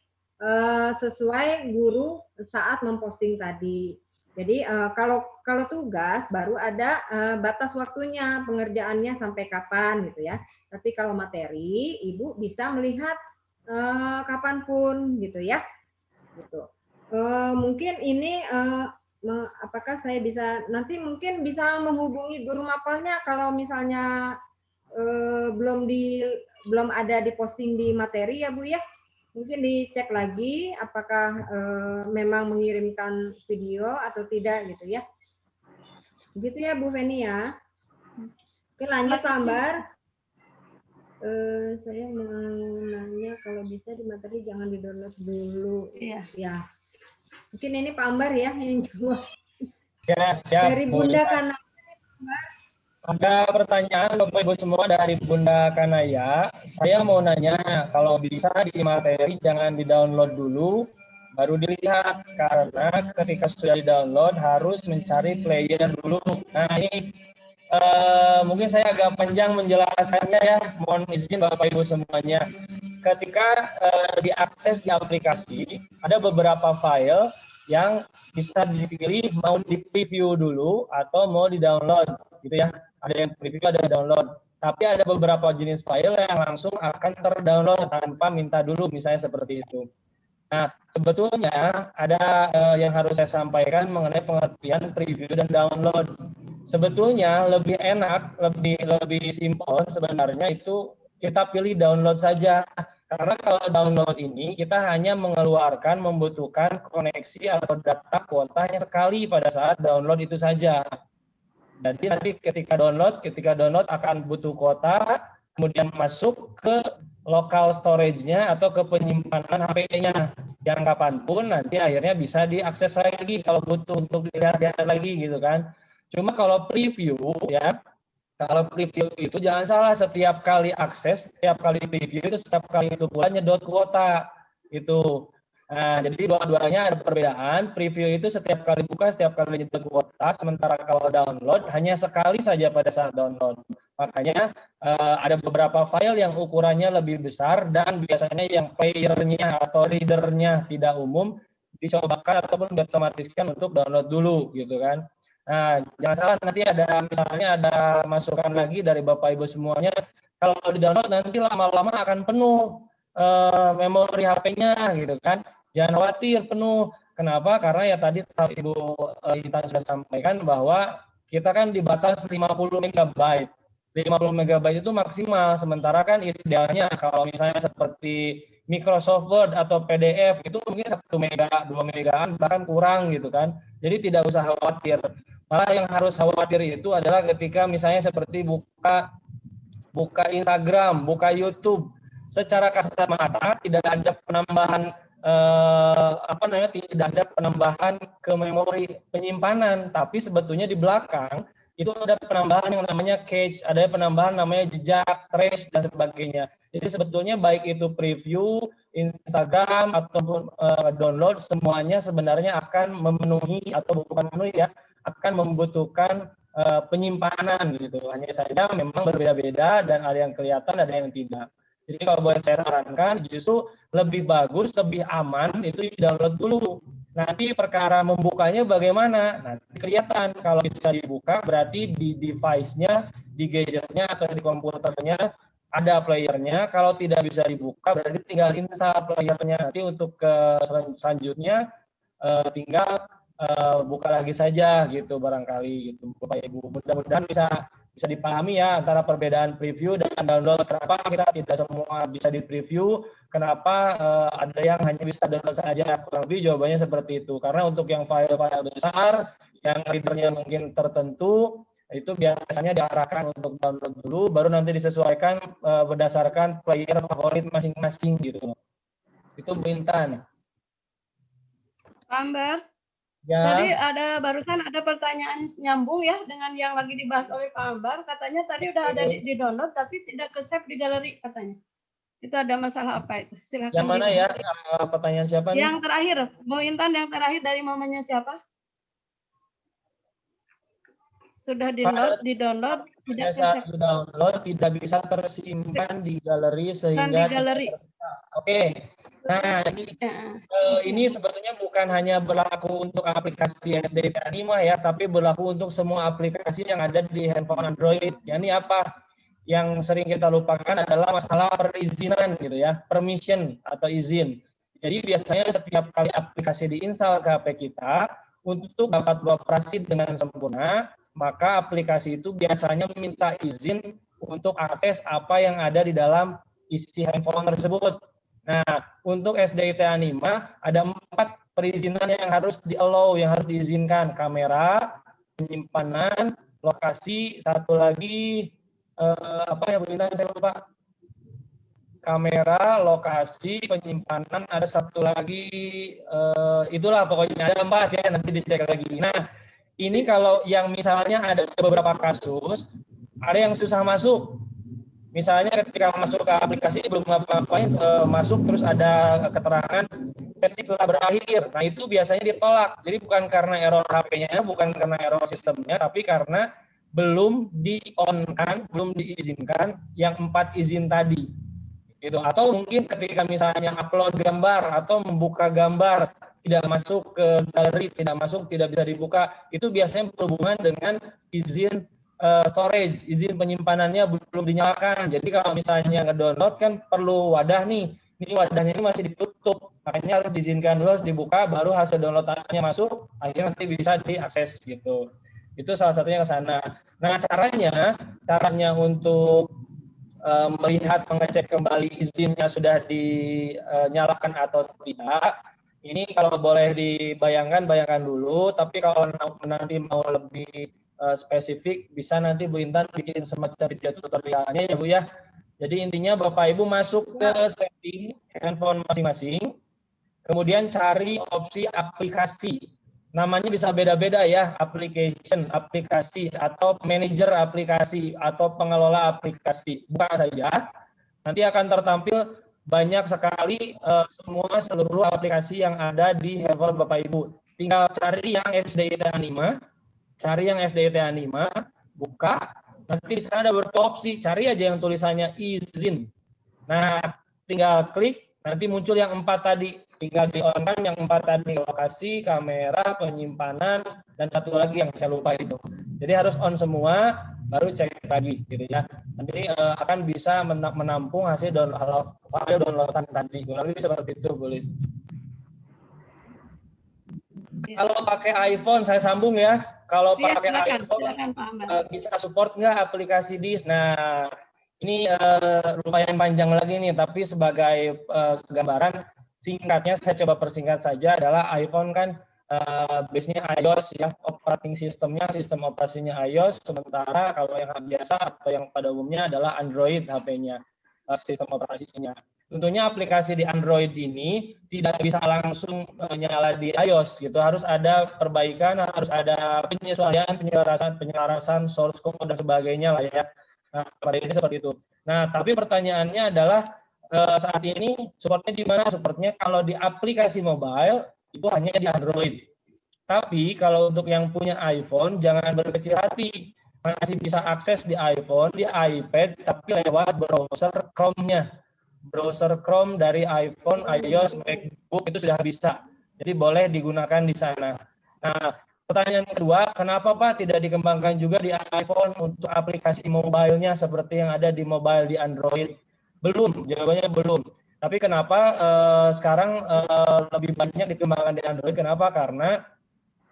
E: sesuai guru saat memposting tadi. Jadi kalau tugas baru ada batas waktunya, pengerjaannya sampai kapan gitu ya. Tapi kalau materi Ibu bisa melihat kapanpun gitu ya. Gitu. Mungkin ini apakah saya bisa nanti mungkin bisa menghubungi guru mapelnya kalau misalnya belum ada diposting di materi ya Bu ya, mungkin dicek lagi apakah memang mengirimkan video atau tidak gitu ya, gitu ya Bu Feni ya. Oke, lanjut Pak Ambar. Saya mau nanya kalau bisa di materi jangan di download dulu.
B: Iya.
E: Ya, mungkin ini Pak Ambar ya yang jawab.
H: Ya, siap.
E: Dari Bunda Kana.
H: Ada pertanyaan Bapak Ibu semua dari Bunda Kanaya. Saya mau nanya, kalau bisa di materi jangan di-download dulu, baru dilihat. Karena ketika sudah di-download harus mencari player dulu. Nah ini mungkin saya agak panjang menjelaskannya ya. Mohon izin Bapak Ibu semuanya. Ketika diakses di aplikasi, ada beberapa file yang bisa dipilih mau di-preview dulu atau mau di-download. Gitu ya. Ada yang preview, ada yang download. Tapi ada beberapa jenis file yang langsung akan terdownload tanpa minta dulu, misalnya seperti itu. Nah, sebetulnya ada yang harus saya sampaikan mengenai pengertian preview dan download. Sebetulnya lebih enak, lebih simpel sebenarnya itu kita pilih download saja. Karena kalau download ini kita hanya membutuhkan koneksi atau data kuotanya sekali pada saat download itu saja. Jadi nanti ketika download akan butuh kuota, kemudian masuk ke local storage-nya atau ke penyimpanan HP-nya yang kapanpun nanti akhirnya bisa diakses lagi kalau butuh untuk dilihat lagi gitu kan. Cuma kalau preview ya, kalau preview itu jangan salah, setiap kali akses, setiap kali preview itu setiap kali itu pula nyedot kuota itu. Nah, jadi dua-duanya ada perbedaan. Preview itu setiap kali buka, setiap kali nyedot kuota, sementara kalau download hanya sekali saja pada saat download. Makanya ada beberapa file yang ukurannya lebih besar dan biasanya yang playernya atau readernya tidak umum dicobakan ataupun diotomatiskan untuk download dulu gitu kan. Nah, jangan salah nanti ada masukan lagi dari Bapak Ibu semuanya. Kalau di-download nanti lama-lama akan penuh memori HP-nya gitu kan. Jangan khawatir penuh. Kenapa? Karena ya tadi Ibu Intan sudah sampaikan bahwa kita kan dibatas 50 MB. 50 MB itu maksimal, sementara kan idealnya kalau misalnya seperti Microsoft Word atau PDF itu mungkin 1 mega, 2 megaan bahkan kurang gitu kan. Jadi tidak usah khawatir. Malah yang harus khawatir itu adalah ketika misalnya seperti buka Instagram, buka YouTube, secara kasat mata tidak ada penambahan tidak ada penambahan ke memori penyimpanan, tapi sebetulnya di belakang itu ada penambahan yang namanya cache, ada penambahan namanya jejak, trace, dan sebagainya. Jadi sebetulnya baik itu preview, Instagram, ataupun download, semuanya sebenarnya akan memenuhi, atau bukan memenuhi ya, akan membutuhkan penyimpanan gitu. Hanya saja memang berbeda-beda dan ada yang kelihatan, ada yang tidak. Jadi kalau boleh saya sarankan, justru lebih bagus, lebih aman itu di-download dulu. Nanti perkara membukanya bagaimana? Nanti kelihatan. Kalau bisa dibuka berarti di device-nya, di gadgetnya atau di komputernya ada playernya. Kalau tidak bisa dibuka berarti tinggal install playernya. Nanti untuk selanjutnya tinggal buka lagi saja gitu barangkali gitu Bapak Ibu. Mudah-mudahan bisa dipahami ya antara perbedaan preview dan download. Kenapa kita tidak semua bisa di preview? Kenapa ada yang hanya bisa download saja? Kurang lebih jawabannya seperti itu. Karena untuk yang file-file besar, yang readernya mungkin tertentu, itu biasanya diarahkan untuk download dulu, baru nanti disesuaikan berdasarkan player favorit masing-masing gitu. Itu Bu Intan.
B: Pak Ambar.
H: Ya.
B: Tadi barusan ada pertanyaan nyambung ya dengan yang lagi dibahas oleh Pak Ambar. Katanya tadi udah ada di download tapi tidak ke save di galeri katanya. Itu ada masalah apa itu? Silakan.
H: Yang mana ya? Pertanyaan siapa nih?
B: Yang terakhir, Bu Intan, yang terakhir dari mamanya siapa? Sudah di-download, tidak ke save.
H: Di-download tidak bisa tersimpan di galeri sehingga
B: di galeri.
H: Oke. Nah, ini sebetulnya bukan hanya berlaku untuk aplikasi SDIT Anima ya, tapi berlaku untuk semua aplikasi yang ada di handphone Android. Ini apa? Yang sering kita lupakan adalah masalah perizinan gitu ya, permission atau izin. Jadi biasanya setiap kali aplikasi diinstal ke HP kita, untuk dapat beroperasi dengan sempurna, maka aplikasi itu biasanya meminta izin untuk akses apa yang ada di dalam isi handphone tersebut. Nah, untuk SDIT Anima ada 4 perizinan yang harus di-allow, yang harus diizinkan. Kamera, penyimpanan, lokasi, satu lagi apa ya Bu Intan, saya lupa. Kamera, lokasi, penyimpanan, ada satu lagi itulah pokoknya ada 4 ya, nanti dicek lagi. Nah, ini kalau yang misalnya ada beberapa kasus, ada yang susah masuk. Misalnya ketika masuk ke aplikasi belum apa-apain, masuk terus ada keterangan sesi telah berakhir. Nah itu biasanya ditolak. Jadi bukan karena error HP-nya, bukan karena error sistemnya, tapi karena belum di-on-kan, belum diizinkan yang 4 izin tadi. Gitu. Atau mungkin ketika misalnya upload gambar atau membuka gambar tidak masuk ke galeri, tidak masuk, tidak bisa dibuka, itu biasanya berhubungan dengan izin storage, izin penyimpanannya belum dinyalakan. Jadi kalau misalnya nge-download kan perlu wadah nih. Ini wadahnya ini masih ditutup. Makanya harus diizinkan dulu, harus dibuka, baru hasil downloadannya masuk, akhirnya nanti bisa diakses gitu. Itu salah satunya ke sana. Nah, caranya untuk melihat, mengecek kembali izinnya sudah dinyalakan atau tidak. Ini kalau boleh bayangkan dulu, tapi kalau nanti mau lebih spesifik, bisa nanti Bu Intan bikin semacam video tutorialnya ya Bu ya. Jadi intinya Bapak Ibu masuk ke setting handphone masing-masing, kemudian cari opsi aplikasi. Namanya bisa beda-beda ya, application, aplikasi, atau manager aplikasi, atau pengelola aplikasi. Buka saja, nanti akan tertampil banyak sekali seluruh aplikasi yang ada di handphone Bapak Ibu. Tinggal cari yang SDIT Anima, buka, nanti di sana ada beberapa opsi, cari aja yang tulisannya izin. Nah, tinggal klik, nanti muncul yang 4 tadi, tinggal di-on-kan yang 4 tadi, lokasi, kamera, penyimpanan, dan satu lagi yang saya lupa itu. Jadi harus on semua, baru cek lagi, gitu ya. Nanti akan bisa menampung hasil downloadan tadi. Kurang lebih seperti itu, boleh. Kalau pakai iPhone, saya sambung ya. Kalau
B: Iya,
H: pakai iPhone,
B: silakan Pak Ambar.
H: bisa support nggak aplikasi DIS? Nah, ini lumayan panjang lagi nih, tapi sebagai gambaran singkatnya, saya coba persingkat saja, adalah iPhone kan base-nya iOS, ya, operating sistemnya, sistem operasinya iOS, sementara kalau yang biasa atau yang pada umumnya adalah Android HP-nya, sistem operasinya. Tentunya aplikasi di Android ini tidak bisa langsung nyala di iOS gitu, harus ada perbaikan, harus ada penyesuaian, penyelarasan source code dan sebagainya lah ya. Nah, pada ini seperti itu. Nah, tapi pertanyaannya adalah saat ini supportnya di mana? Supportnya kalau di aplikasi mobile itu hanya di Android. Tapi kalau untuk yang punya iPhone jangan berkecil hati, masih bisa akses di iPhone, di iPad, tapi lewat browser Chrome-nya. Browser Chrome dari iPhone, iOS, MacBook itu sudah bisa. Jadi boleh digunakan di sana. Nah, pertanyaan kedua, kenapa Pak tidak dikembangkan juga di iPhone untuk aplikasi mobile-nya seperti yang ada di mobile di Android? Belum, jawabannya belum. Tapi kenapa sekarang lebih banyak dikembangkan di Android? Kenapa? Karena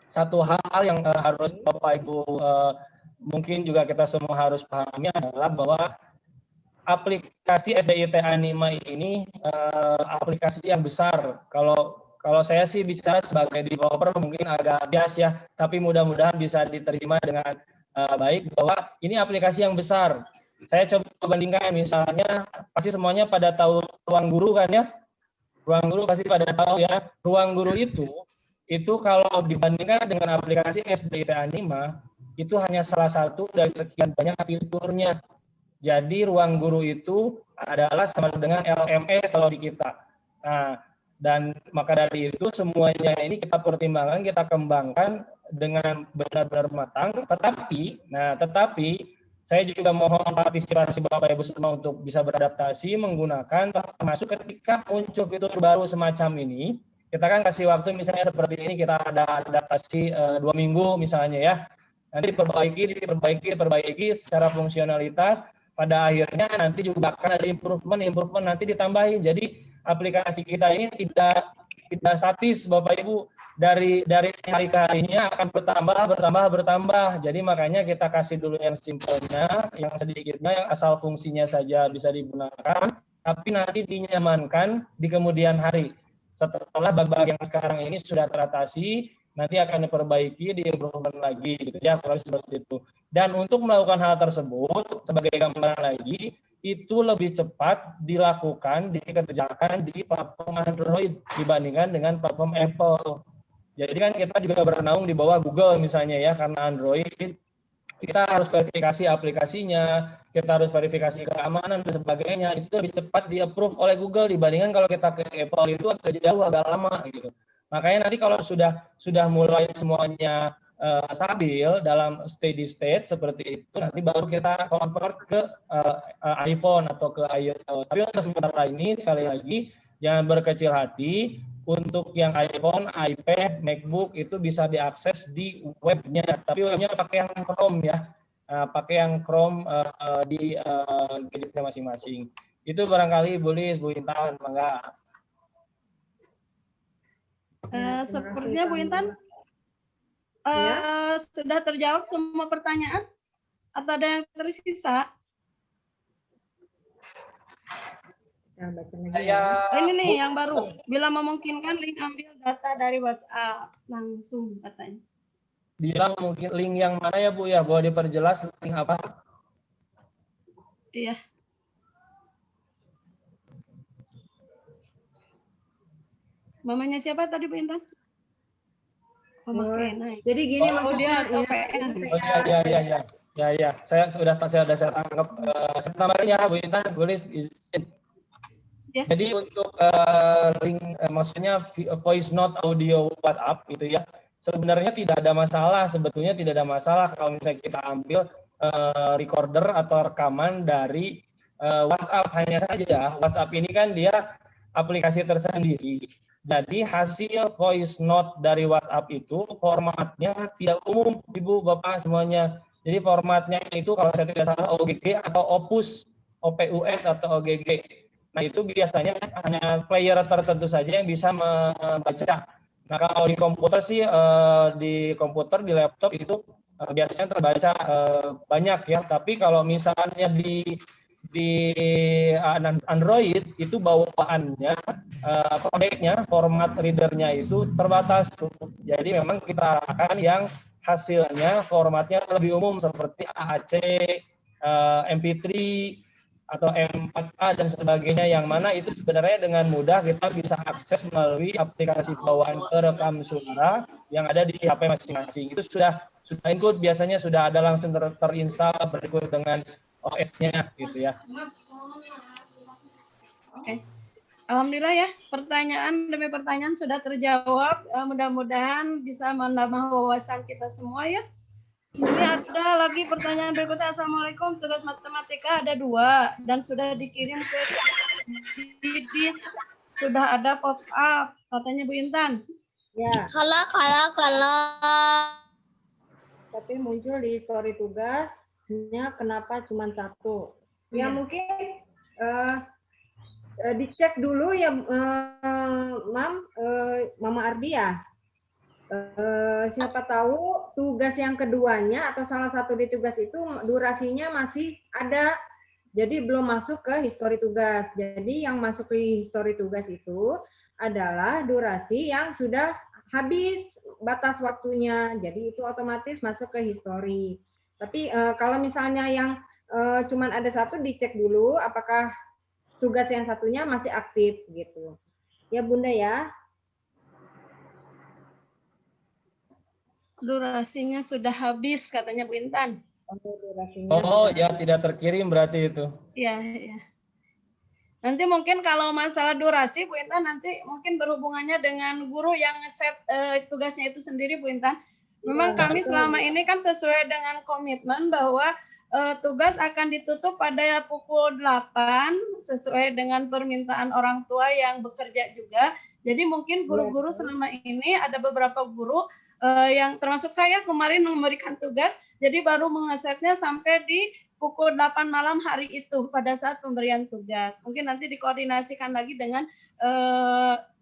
H: satu hal yang harus Bapak Ibu mungkin juga kita semua harus pahami adalah bahwa aplikasi SDIT Anima ini aplikasi yang besar. Kalau saya sih bicara sebagai developer mungkin agak bias ya, tapi mudah-mudahan bisa diterima dengan baik bahwa ini aplikasi yang besar. Saya coba bandingkan misalnya, pasti semuanya pada tahu Ruang Guru kan ya? Ruang Guru pasti pada tahu ya. Ruang Guru itu kalau dibandingkan dengan aplikasi SDIT Anima, itu hanya salah satu dari sekian banyak fiturnya. Jadi Ruang Guru itu adalah sama dengan LMS kalau di kita. Nah, dan maka dari itu semuanya ini kita pertimbangkan, kita kembangkan dengan benar-benar matang. Tetapi saya juga mohon partisipasi Bapak Ibu semua untuk bisa beradaptasi menggunakan, termasuk ketika muncul fitur baru semacam ini, kita kan kasih waktu misalnya seperti ini, kita ada adaptasi 2 minggu misalnya ya. Nanti diperbaiki secara fungsionalitas. Pada akhirnya nanti juga akan ada improvement nanti ditambahin. Jadi aplikasi kita ini tidak statis Bapak Ibu, dari hari ke harinya akan bertambah. Jadi makanya kita kasih dulu yang simpelnya, yang sedikitnya, yang asal fungsinya saja bisa digunakan, tapi nanti dinyamankan di kemudian hari. Setelah bug-bug yang sekarang ini sudah teratasi, nanti akan diperbaiki, di-improvement lagi gitu ya, kalau seperti itu. Dan untuk melakukan hal tersebut, sebagai gambaran lagi, itu lebih cepat dikerjakan di platform Android dibandingkan dengan platform Apple. Jadi kan kita juga bernaung di bawah Google misalnya ya, karena Android kita harus verifikasi aplikasinya, kita harus verifikasi keamanan dan sebagainya, itu lebih cepat di-approve oleh Google dibandingkan kalau kita ke Apple itu agak jauh, agak lama gitu. Makanya nanti kalau sudah mulai semuanya stabil dalam steady state seperti itu, nanti baru kita convert ke iPhone atau ke iOS. Tapi untuk sementara ini sekali lagi jangan berkecil hati, untuk yang iPhone, iPad, MacBook itu bisa diakses di webnya, tapi webnya pakai yang Chrome ya, pakai yang Chrome di gadgetnya masing-masing. Itu barangkali boleh Bu Intan, mangga.
B: Sepertinya Bu Intan sudah terjawab semua pertanyaan atau ada yang tersisa? Ini nih yang baru. Bila memungkinkan link ambil data dari WhatsApp langsung katanya.
H: Bilang mungkin link yang mana ya Bu ya? Boleh diperjelas link apa?
B: Iya. Mamanya siapa tadi Bu Intan?
E: Jadi gini maksudnya
H: ya. Saya sudah tangkap. Saya tambahin ya Bu Intan, boleh izin. Ya. Jadi untuk link maksudnya voice note audio WhatsApp gitu ya. Sebenarnya tidak ada masalah, kalau misalnya kita ambil recorder atau rekaman dari WhatsApp. Hanya saja WhatsApp ini kan dia aplikasi tersendiri. Jadi hasil voice note dari WhatsApp itu formatnya tidak umum, Ibu, Bapak semuanya. Jadi formatnya itu kalau saya tidak salah OGG atau OPUS atau OGG. Nah itu biasanya hanya player tertentu saja yang bisa membaca. Nah, kalau di komputer sih, di komputer, di laptop itu biasanya terbaca banyak ya. Tapi kalau misalnya di Android itu bawaannya, codeknya, format readernya itu terbatas. Jadi memang kita arahkan yang hasilnya formatnya lebih umum seperti AAC, MP3, atau M4A dan sebagainya, yang mana itu sebenarnya dengan mudah kita bisa akses melalui aplikasi bawaan perekam suara yang ada di HP masing-masing. Itu sudah include, biasanya sudah ada langsung terinstall berikut dengan OS-nya gitu ya.
B: Oke. Alhamdulillah ya, pertanyaan demi pertanyaan sudah terjawab. Mudah-mudahan bisa menambah wawasan kita semua ya. Ini ada lagi pertanyaan berikutnya. Assalamualaikum, tugas matematika ada 2 dan sudah dikirim ke Didit. Sudah ada pop up, katanya Bu Intan.
E: Ya.
I: Kalau.
E: Tapi muncul di story tugasnya kenapa cuma 1? Ya mungkin dicek dulu ya, Mama Ardi ya. Siapa tahu tugas yang keduanya atau salah satu di tugas itu durasinya masih ada, jadi belum masuk ke histori tugas. Jadi yang masuk ke histori tugas itu adalah durasi yang sudah habis batas waktunya, jadi itu otomatis masuk ke histori. Tapi kalau misalnya yang cuman ada 1, dicek dulu apakah tugas yang satunya masih aktif gitu. Ya Bunda ya.
B: Durasinya sudah habis, katanya Bu Intan.
H: Oh ya, tidak terkirim berarti itu.
B: Iya, iya. Nanti mungkin kalau masalah durasi, Bu Intan, nanti mungkin berhubungannya dengan guru yang ngeset tugasnya itu sendiri, Bu Intan. Memang kami selama ini kan sesuai dengan komitmen bahwa tugas akan ditutup pada pukul 8 sesuai dengan permintaan orang tua yang bekerja juga. Jadi mungkin guru-guru selama ini ada beberapa guru yang termasuk saya kemarin memberikan tugas, jadi baru mengesetnya sampai di pukul 8 malam hari itu pada saat pemberian tugas. Mungkin nanti dikoordinasikan lagi dengan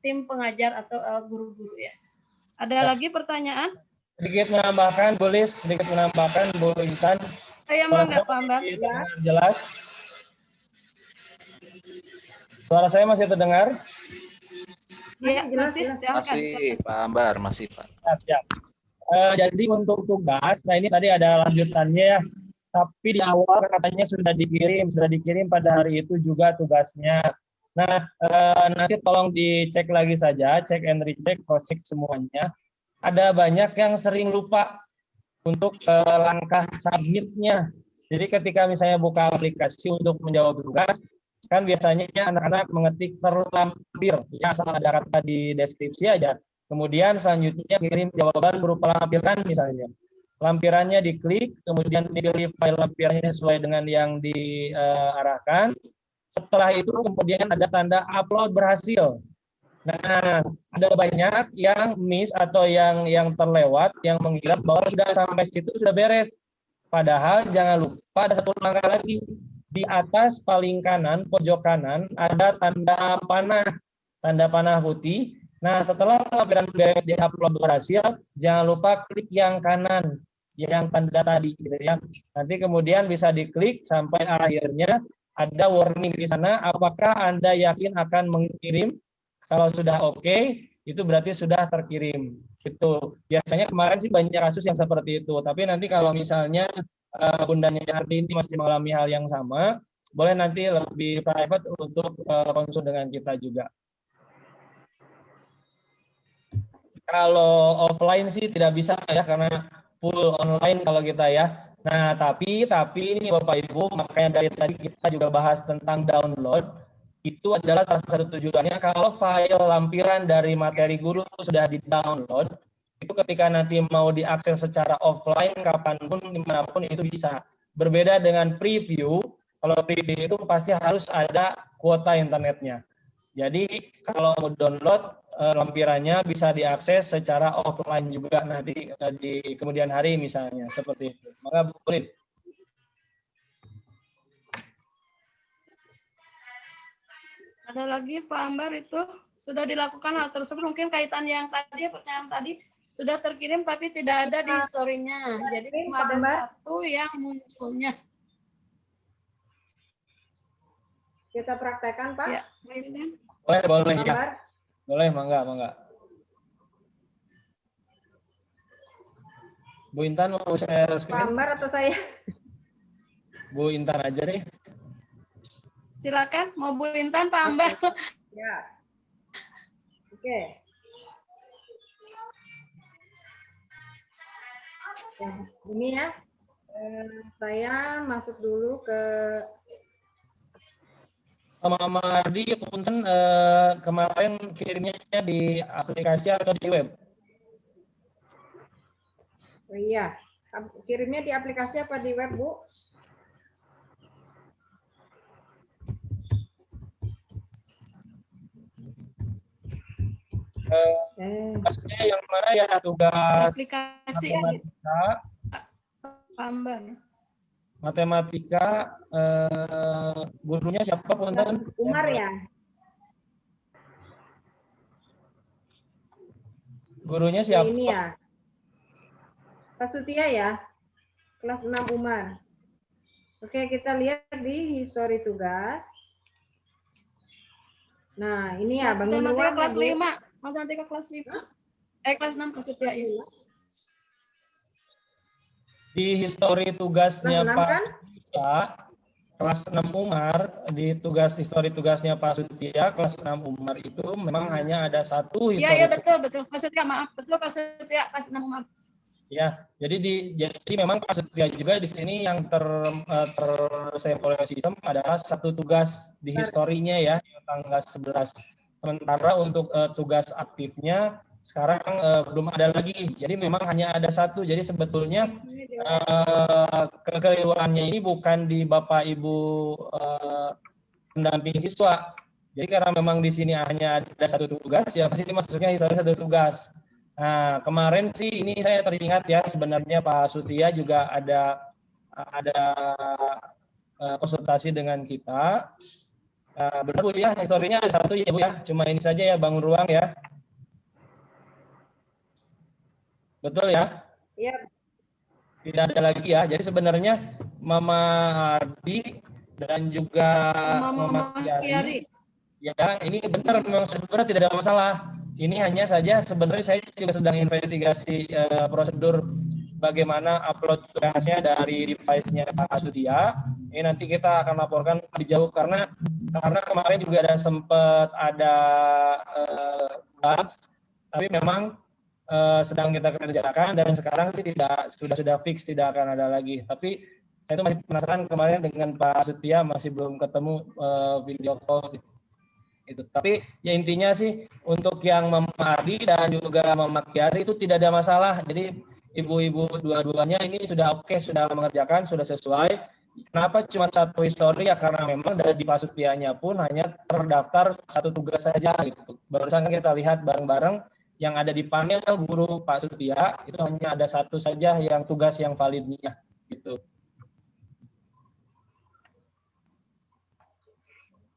B: tim pengajar atau guru-guru ya. Ada lagi pertanyaan?
H: Sedikit menambahkan, boleh sedikit menambahkan Bu Intan.
B: Saya Pak Ambar.
H: Jelas. Suara saya masih terdengar?
B: Iya, masih.
A: Masih, Pak Ambar, masih Pak.
H: Siap. Jadi untuk tugas, nah ini tadi ada lanjutannya ya. Tapi di awal katanya sudah dikirim pada hari itu juga tugasnya. Nah, nanti tolong dicek lagi saja, cek and recheck, cross-check semuanya. Ada banyak yang sering lupa untuk langkah submit-nya. Jadi ketika misalnya buka aplikasi untuk menjawab tugas, kan biasanya anak-anak mengetik terlampir, ya asal ada kata di deskripsi aja. Kemudian selanjutnya kirim jawaban berupa lampiran misalnya. Lampirannya diklik, kemudian dipilih file lampirannya sesuai dengan yang diarahkan. Setelah itu kemudian ada tanda upload berhasil. Nah, ada banyak yang miss atau yang terlewat, yang mengira bahwa sudah sampai situ sudah beres. Padahal jangan lupa ada satu langkah lagi. Di atas paling kanan, pojok kanan, ada tanda panah putih. Nah, setelah lampiran beres di-upload berhasil, jangan lupa klik yang kanan, yang tanda tadi, gitu ya. Nanti kemudian bisa diklik sampai akhirnya ada warning di sana, apakah Anda yakin akan mengirim? Kalau sudah oke, itu berarti sudah terkirim. Itu biasanya kemarin sih banyak kasus yang seperti itu. Tapi nanti kalau misalnya bundanya hari ini masih mengalami hal yang sama, boleh nanti lebih private untuk konsul dengan kita juga. Kalau offline sih tidak bisa ya, karena full online kalau kita ya. Nah, tapi ini Bapak Ibu, makanya dari tadi kita juga bahas tentang download. Itu adalah salah satu tujuannya kalau file lampiran dari materi guru sudah di-download, itu ketika nanti mau diakses secara offline kapanpun dimanapun itu bisa. Berbeda dengan preview, kalau preview itu pasti harus ada kuota internetnya. Jadi kalau mau download lampirannya bisa diakses secara offline juga nanti di kemudian hari misalnya, seperti itu. Maka boleh.
B: Ada lagi Pak Ambar, itu sudah dilakukan hal tersebut, mungkin kaitan yang tadi, pertanyaan tadi sudah terkirim tapi tidak ada di historinya. Jadi cuma ada satu yang munculnya.
E: Kita praktekkan, Pak.
B: Ya, boleh.
H: Boleh ya.
E: Ambar.
H: Boleh, mangga. Bu Intan mau share
E: Pak
H: screen?
E: Ambar atau saya?
H: Bu Intan aja deh.
B: Silakan, mau Bu Intan, Pak Ambar.
E: Ya. Oke. Ya, ini ya. Saya masuk dulu ke
H: Mama Ardi, punten kemarin kirimnya di aplikasi atau di web?
E: Oh iya, kirimnya di aplikasi apa di web, Bu?
H: Tugasnya yang mana ya, tugas
B: Aplikasi
H: matematika, matematika, gurunya siapa punten?
E: Umar ya?
H: Gurunya siapa?
E: Ini ya. Pak Sutia ya, kelas 6 Umar. Oke, kita lihat di histori tugas. Nah, ini ya, bangun
B: matematika
E: ruang
B: kelas
E: ya,
B: 5. Matematika kelas 5. Kelas 6 Pak Sutia ya.
H: Di histori tugasnya
E: Kelas 6
H: Pak
E: kan?
H: Sutia, kelas 6 Umar, di tugas histori tugasnya Pak Sutia, kelas 6 Umar itu memang hanya ada satu histori.
B: Iya, betul. Pak Sutia, maaf. Betul Pak Sutia, kelas 6 Umar.
H: Ya, jadi memang Pak Sutia juga di sini yang tersave oleh sistem adalah satu tugas di historinya ya, yang tanggal 11. Sementara untuk tugas aktifnya sekarang belum ada lagi. Jadi memang hanya ada satu. Jadi sebetulnya kekeliruannya ini bukan di Bapak Ibu pendamping siswa. Jadi karena memang di sini hanya ada satu tugas, ya pasti masuknya histori satu tugas. Nah, kemarin sih ini saya teringat ya, sebenarnya Pak Sutia juga ada konsultasi dengan kita. Benar Bu ya, historinya ada satu ya Bu ya, cuma ini saja ya, bangun ruang ya. Betul ya?
E: Iya.
H: Tidak ada lagi ya. Jadi sebenarnya Mama Ardi dan juga Mama Kiari, ya ini benar, memang sebenarnya tidak ada masalah. Ini hanya saja sebenarnya saya juga sedang investigasi prosedur bagaimana upload tugasnya dari device-nya Pak Sutia. Ini nanti kita akan laporkan lebih jauh karena kemarin juga sempat ada bugs, tapi memang sedang kita kerjakan dan sekarang sih sudah fix, tidak akan ada lagi. Tapi saya itu masih penasaran kemarin dengan Pak Sutia, masih belum ketemu video call sih. Itu. Tapi ya intinya sih untuk yang Mama Ardi dan juga Mama Kiari itu tidak ada masalah. Jadi ibu-ibu dua-duanya ini sudah oke, sudah mengerjakan, sudah sesuai. Kenapa cuma satu histori ya, karena memang dari Pak Sutianya pun hanya terdaftar satu tugas saja gitu. Barusan kita lihat bareng-bareng yang ada di panel guru Pak Sutia itu hanya ada satu saja yang tugas yang validnya gitu.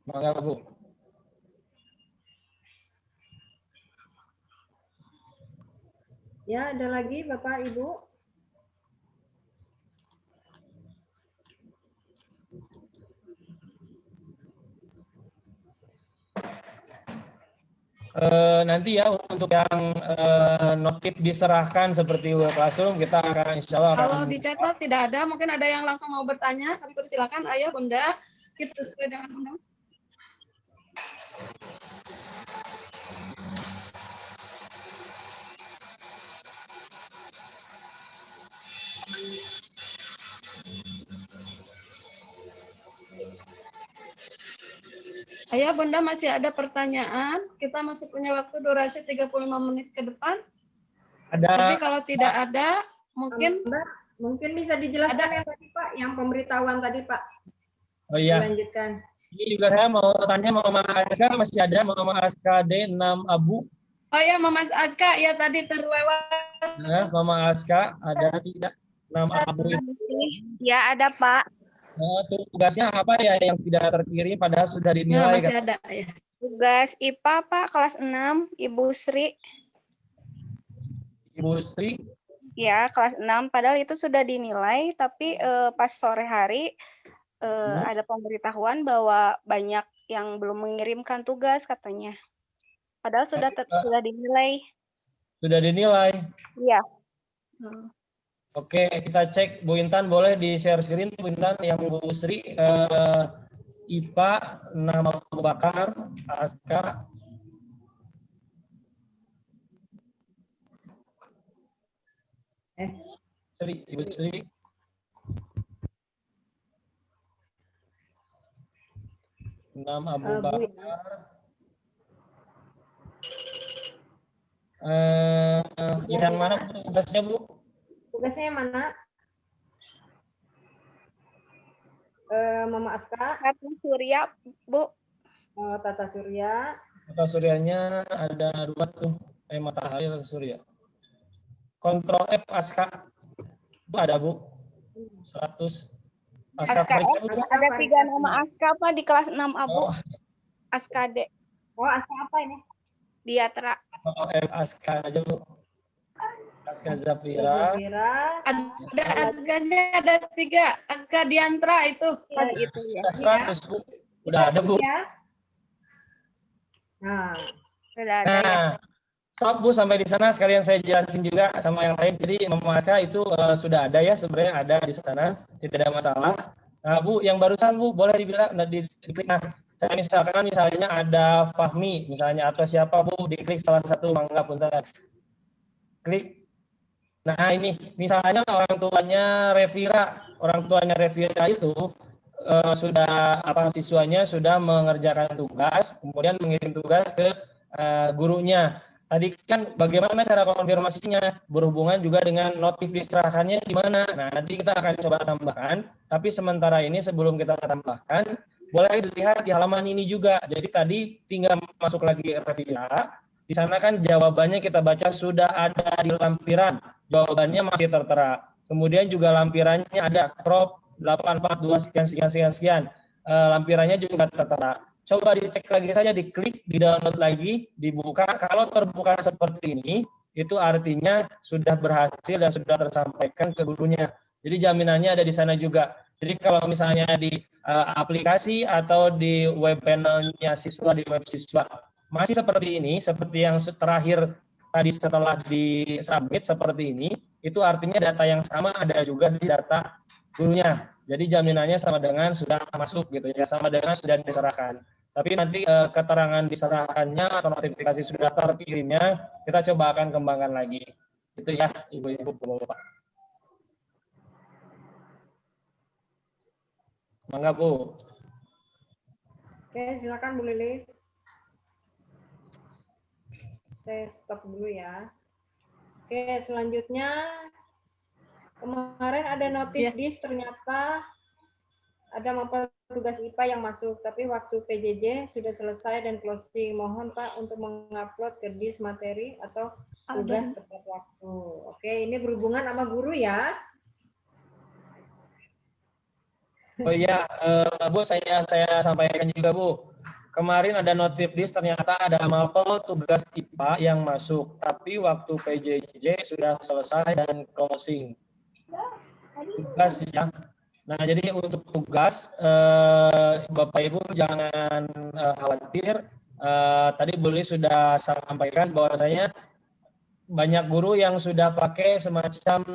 H: Mangga Bu.
E: Ya, ada lagi Bapak Ibu?
H: Nanti ya untuk yang notif diserahkan seperti Google Classroom, kita akan insya Allah
B: kalau di chatbot tidak ada, mungkin ada yang langsung mau bertanya, kami persilakan Ayah Bunda, kita sesuai dengan undang. Ayah Bunda masih ada pertanyaan, kita masih punya waktu durasi 35 menit ke depan.
H: Ada.
B: Tapi kalau tidak ada, mungkin
E: bisa dijelaskan yang tadi Pak, yang pemberitahuan tadi Pak.
H: Oh iya.
E: Dilanjutkan.
H: Ini juga saya mau tanya Mama Aska, masih ada Mama Aska D6 Abu.
B: Oh ya, Mama Aska, ya tadi terlewat.
H: Nah, Mama Aska ada tidak 6 Abu itu?
I: Ya ada Pak.
H: Tugasnya apa ya yang tidak terkirim padahal sudah dinilai?
B: Masih ada ya.
I: Tugas IPA Pak kelas 6, Ibu Sri.
H: Ibu Sri?
I: Ya, kelas 6. Padahal itu sudah dinilai, tapi pas sore hari ada pemberitahuan bahwa banyak yang belum mengirimkan tugas katanya. Padahal sudah dinilai.
H: Sudah dinilai?
I: Iya.
H: Oke, kita cek Bu Intan, boleh di-share screen Bu Intan yang Bu Sri, IPA, nama Abu Bakar, Aska. Sri, Ibu Sri. Nama Abu Bakar. Yang mana tugasnya Bu?
E: Tugasnya yang mana? Mama Aska.
I: Tata Surya, Bu.
E: Tata Surya.
H: Tata Suryanya ada 2 tuh. Matahari Tata Surya. Kontrol F Aska. Bu ada Bu. 100.
I: Aska F. Ada 3 nama Aska Pak di kelas 6 Abu. Aska D.
E: Oh, Aska apa ini?
I: Diatra.
H: F Aska aja Bu. Aska Zafira.
B: Ada Askanya ada 3. Aska Diantra itu.
I: Pas itu ya.
H: 100 Bu. Udah ada Bu.
E: Nah,
I: sudah ada ya.
H: Stop Bu, sampai di sana sekalian saya jelasin juga sama yang lain. Jadi Mama Aska itu sudah ada ya, sebenarnya ada di sana, tidak ada masalah. Nah Bu, yang barusan Bu, boleh dibilang, diklik. Nah, saya misalnya ada Fahmi, misalnya, atau siapa Bu, diklik salah satu, mangga punten. Klik. Nah ini, misalnya orang tuanya Revira itu sudah, siswanya sudah mengerjakan tugas, kemudian mengirim tugas ke gurunya. Tadi kan bagaimana cara konfirmasinya, berhubungan juga dengan notif diserahkannya di mana. Nah, nanti kita akan coba tambahkan, tapi sementara ini sebelum kita tambahkan, boleh dilihat di halaman ini juga. Jadi tadi tinggal masuk lagi Revira, di sana kan jawabannya kita baca sudah ada di lampiran, jawabannya masih tertera. Kemudian juga lampirannya ada crop 842 sekian. Lampirannya juga tertera. Coba dicek lagi saja, diklik, di-download lagi, dibuka. Kalau terbuka seperti ini, itu artinya sudah berhasil dan sudah tersampaikan ke gurunya. Jadi jaminannya ada di sana juga. Jadi kalau misalnya di aplikasi atau di web panelnya siswa, di web siswa, masih seperti ini, seperti yang terakhir tadi setelah di-submit seperti ini, itu artinya data yang sama ada juga di data gurunya. Jadi jaminannya sama dengan sudah masuk gitu ya, sama dengan sudah diserahkan. Tapi nanti keterangan diserahkannya atau notifikasi sudah terkirimnya kita coba akan kembangkan lagi. Itu ya Ibu-ibu Bapak. Mangga Bu.
E: Oke, silakan Bu Lilis. Saya stop dulu ya. Oke, selanjutnya kemarin ada notif dis, ternyata ada mapel tugas IPA yang masuk, tapi waktu PJJ sudah selesai dan closing. Mohon Pak untuk mengupload ke dis materi atau tugas tepat waktu. Oke, ini berhubungan sama guru ya.
H: Oh iya, Bu, saya sampaikan juga Bu. Kemarin ada notif dis, ternyata ada mapel tugas IPA yang masuk, tapi waktu PJJ sudah selesai dan closing. Tugas ya. Nah, jadi untuk tugas, Bapak Ibu jangan khawatir. Tadi Bu Lilis sudah sampaikan bahwasanya banyak guru yang sudah pakai semacam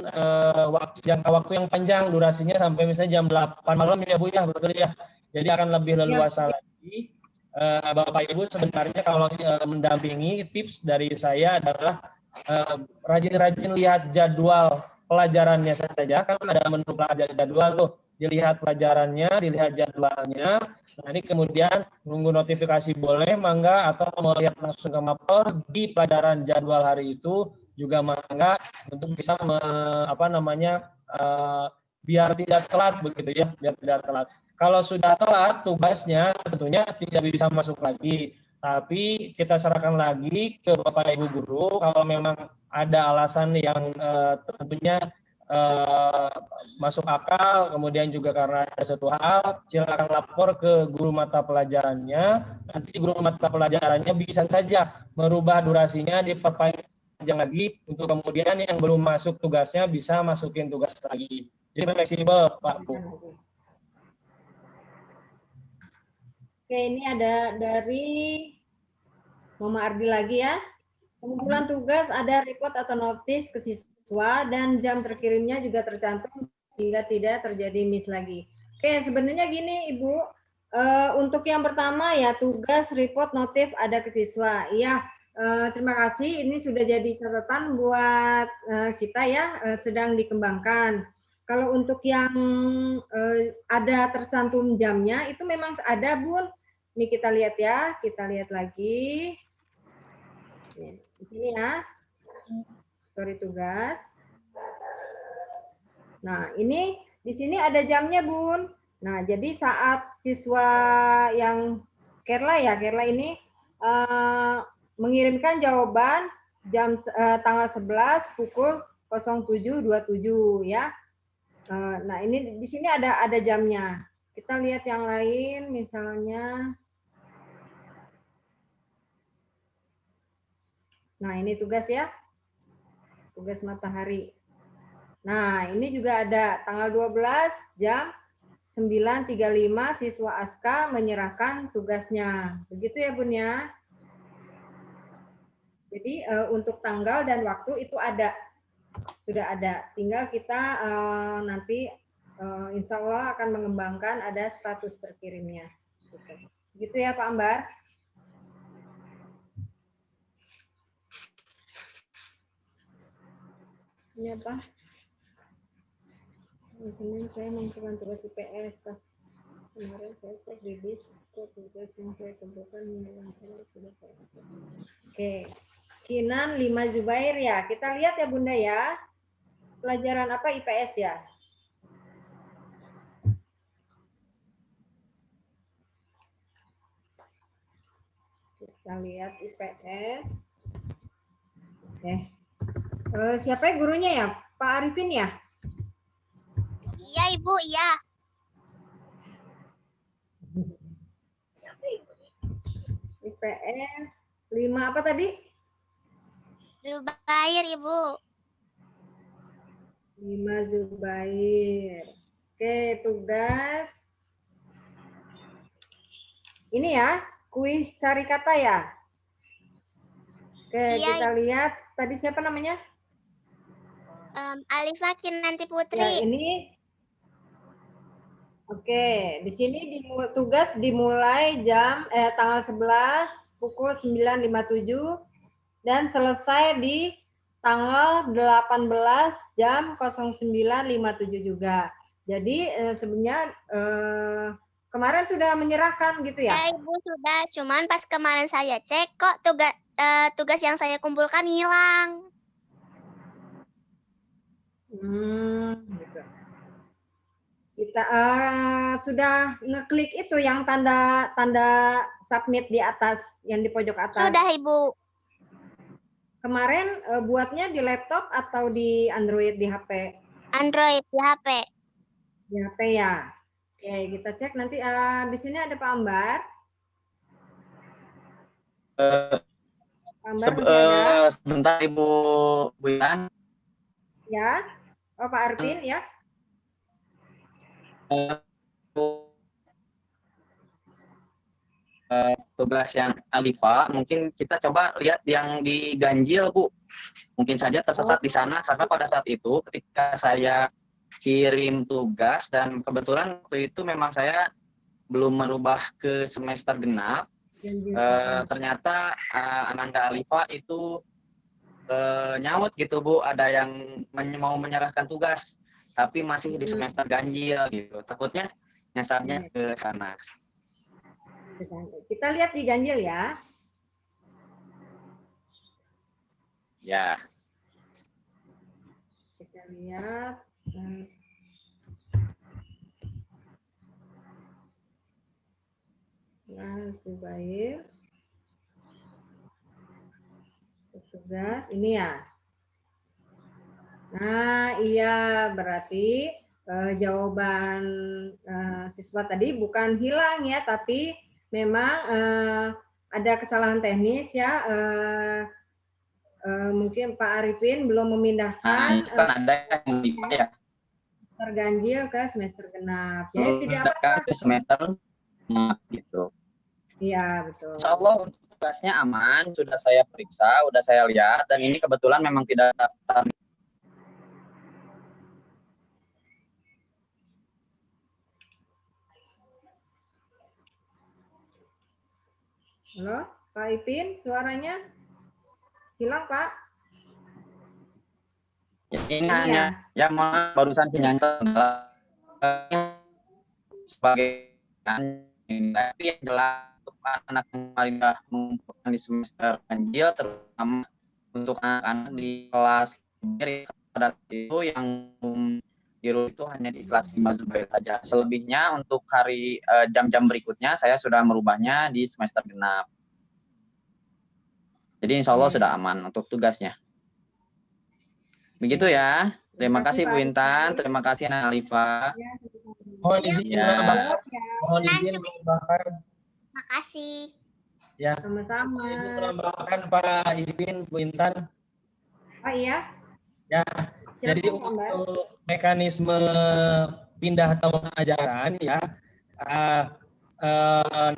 H: jangka waktu yang panjang, durasinya sampai misalnya jam 8 malam ya Bu ya, betul ya. Jadi akan lebih leluasa lagi. Bapak Ibu sebenarnya kalau mendampingi, tips dari saya adalah rajin-rajin lihat jadwal pelajarannya saja, kan ada menu pelajaran jadwal tuh, dilihat pelajarannya, dilihat jadwalnya, nanti kemudian nunggu notifikasi boleh, mangga, atau mau lihat langsung ke mapel di pelajaran jadwal hari itu juga mangga, untuk bisa biar tidak telat begitu ya, biar tidak telat. Kalau sudah telat tugasnya tentunya tidak bisa masuk lagi, tapi kita serahkan lagi ke Bapak Ibu guru kalau memang ada alasan yang tentunya masuk akal, kemudian juga karena ada satu hal, silakan lapor ke guru mata pelajarannya. Nanti guru mata pelajarannya bisa saja merubah durasinya, diperpanjang lagi untuk kemudian yang belum masuk tugasnya bisa masukin tugas lagi. Jadi fleksibel, Pak Bu.
E: Oke, ini ada dari Mama Ardi lagi ya. Pengumpulan tugas ada report atau notis ke siswa dan jam terkirimnya juga tercantum hingga tidak terjadi miss lagi. Oke, sebenarnya gini Ibu, untuk yang pertama ya tugas, report, notif ada ke siswa. Iya, terima kasih. Ini sudah jadi catatan buat kita ya, sedang dikembangkan. Kalau untuk yang ada tercantum jamnya itu memang ada Bun. Ini kita lihat ya, kita lihat lagi. Di sini ya, story tugas. Nah, ini di sini ada jamnya, Bun. Nah, jadi saat siswa yang Kerla ini mengirimkan jawaban tanggal 11 pukul 07.27 ya. Nah, ini di sini ada jamnya. Kita lihat yang lain, misalnya. Nah, ini tugas ya. Tugas matahari. Nah, ini juga ada tanggal 12 jam 9.35 siswa Aska menyerahkan tugasnya. Begitu ya, Bun ya. Jadi untuk tanggal dan waktu itu ada. Sudah ada. Tinggal kita nanti insya Allah akan mengembangkan ada status terkirimnya. Gitu ya, Pak Ambar. Ini apa? Senin saya mengumpulkan tugas IPS pas kemarin saya cek di list tugas yang saya kumpulkan sudah saya. Oke, Kinan 5 Zubair ya. Kita lihat ya Bunda ya. Pelajaran apa IPS ya? Kita lihat IPS. Oke. Siapa ya gurunya ya? Pak Arifin ya?
J: Iya, Ibu, iya.
E: IPS 5 apa tadi?
J: Zubair, Ibu.
E: 5 Zubair. Oke, tugas. Ini ya, kuis cari kata ya. Oke, iya, kita lihat. Tadi siapa namanya?
J: Alifa Kinanti Putri.
E: Ya, ini. Oke, di sini tugas dimulai tanggal 11 pukul 9.57 dan selesai di tanggal 18 jam 09.57 juga. Jadi sebenarnya kemarin sudah menyerahkan gitu ya?
J: Ya, Ibu sudah, cuman pas kemarin saya cek kok tugas yang saya kumpulkan hilang.
E: Gitu. Kita sudah ngeklik itu yang tanda submit di atas, yang di pojok atas.
J: Sudah, Ibu.
E: Kemarin buatnya di laptop atau di Android di HP?
J: Android di HP.
E: Di HP ya. Oke, kita cek nanti di sini ada Pak Ambar. Pak Ambar ada?
K: Sebentar Ibu Builan.
E: Ya. Oh, Pak Arvin ya.
K: Tugas yang Alifa, mungkin kita coba lihat yang diganjil, Bu. Mungkin saja tersesat di sana, karena pada saat itu ketika saya kirim tugas, dan kebetulan waktu itu memang saya belum merubah ke semester genap, ternyata Ananda Alifa itu nyaut gitu, Bu, ada yang mau menyerahkan tugas, tapi masih di semester ganjil gitu. Takutnya nyasarnya ke sana.
E: Kita lihat di ganjil ya.
K: Ya.
E: Kita lihat. Nah, Zubair. Tugas ini ya. Nah, iya berarti jawaban siswa tadi bukan hilang ya, tapi memang ada kesalahan teknis ya. Mungkin Pak Arifin belum memindahkan
K: itu kan ada yang ya.
E: Terganjil ke semester genap. Jadi tidak apa-apa.
K: Ke semester gitu.
E: Iya, betul.
K: Insya Allah untuk tugasnya aman, sudah saya periksa, sudah saya lihat, dan ini kebetulan memang tidak daftar.
E: Halo, Pak Ipin, suaranya hilang, Pak?
K: Ini hanya ya barusan sinyalnya sebagai tapi yang jelas untuk anak yang paling mengumpulkan di semester ganjil, terutama untuk anak-anak di kelas pada itu yang biru itu hanya di kelas 5 Zubair saja. Selebihnya untuk hari jam-jam berikutnya saya sudah merubahnya di semester genap. Jadi insya Allah sudah aman untuk tugasnya. Begitu ya. Terima kasih Bu Intan, terima kasih Ana Alifa.
H: Mohon izin menambahkan.
J: Makasih.
H: Ya.
E: Sama-sama.
H: Menambahkan Pak Ipin, Bu Intan.
E: Oh iya.
H: Ya. Jadi untuk mekanisme pindah tahun ajaran ya.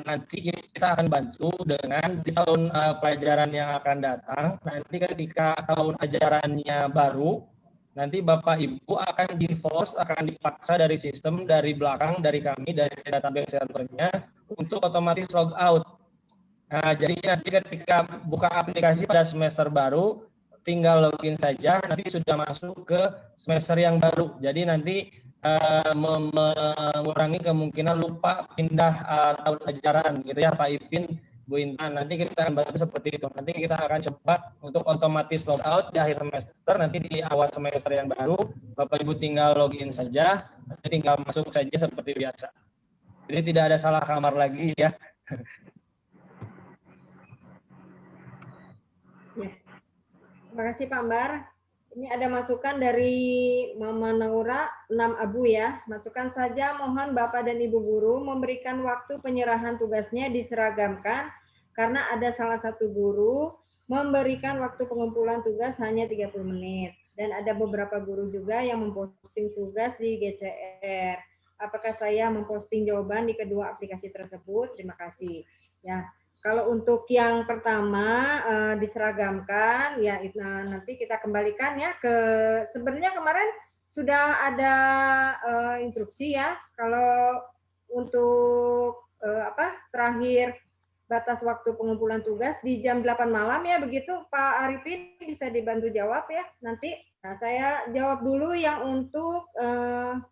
H: Nanti kita akan bantu dengan di tahun pelajaran yang akan datang. Nanti ketika tahun ajarannya baru, nanti Bapak Ibu akan di-force, akan dipaksa dari sistem, dari belakang, dari kami, dari database centernya untuk otomatis log out. Nah, jadi nanti ketika buka aplikasi pada semester baru, tinggal login saja, nanti sudah masuk ke semester yang baru. Jadi nanti mengurangi kemungkinan lupa pindah tahun ajaran gitu ya Pak Ipin, Bu Intan. Nanti kita akan bantu seperti itu. Nanti kita akan coba untuk otomatis log out di akhir semester, nanti di awal semester yang baru Bapak Ibu tinggal login saja, nanti tinggal masuk saja seperti biasa. Jadi tidak ada salah kamar lagi ya.
E: Terima kasih Pak Ambar. Ini ada masukan dari Mama Naura 6 Abu ya. Masukkan saja, mohon Bapak dan Ibu guru memberikan waktu penyerahan tugasnya diseragamkan karena ada salah satu guru memberikan waktu pengumpulan tugas hanya 30 menit. Dan ada beberapa guru juga yang memposting tugas di GCR. Apakah saya memposting jawaban di kedua aplikasi tersebut? Terima kasih. Ya. Kalau untuk yang pertama diseragamkan, ya nanti kita kembalikan ya ke sebenarnya kemarin sudah ada instruksi ya. Kalau untuk terakhir batas waktu pengumpulan tugas di jam 8 malam ya, begitu Pak Arifin bisa dibantu jawab ya nanti. Nah, saya jawab dulu yang untuk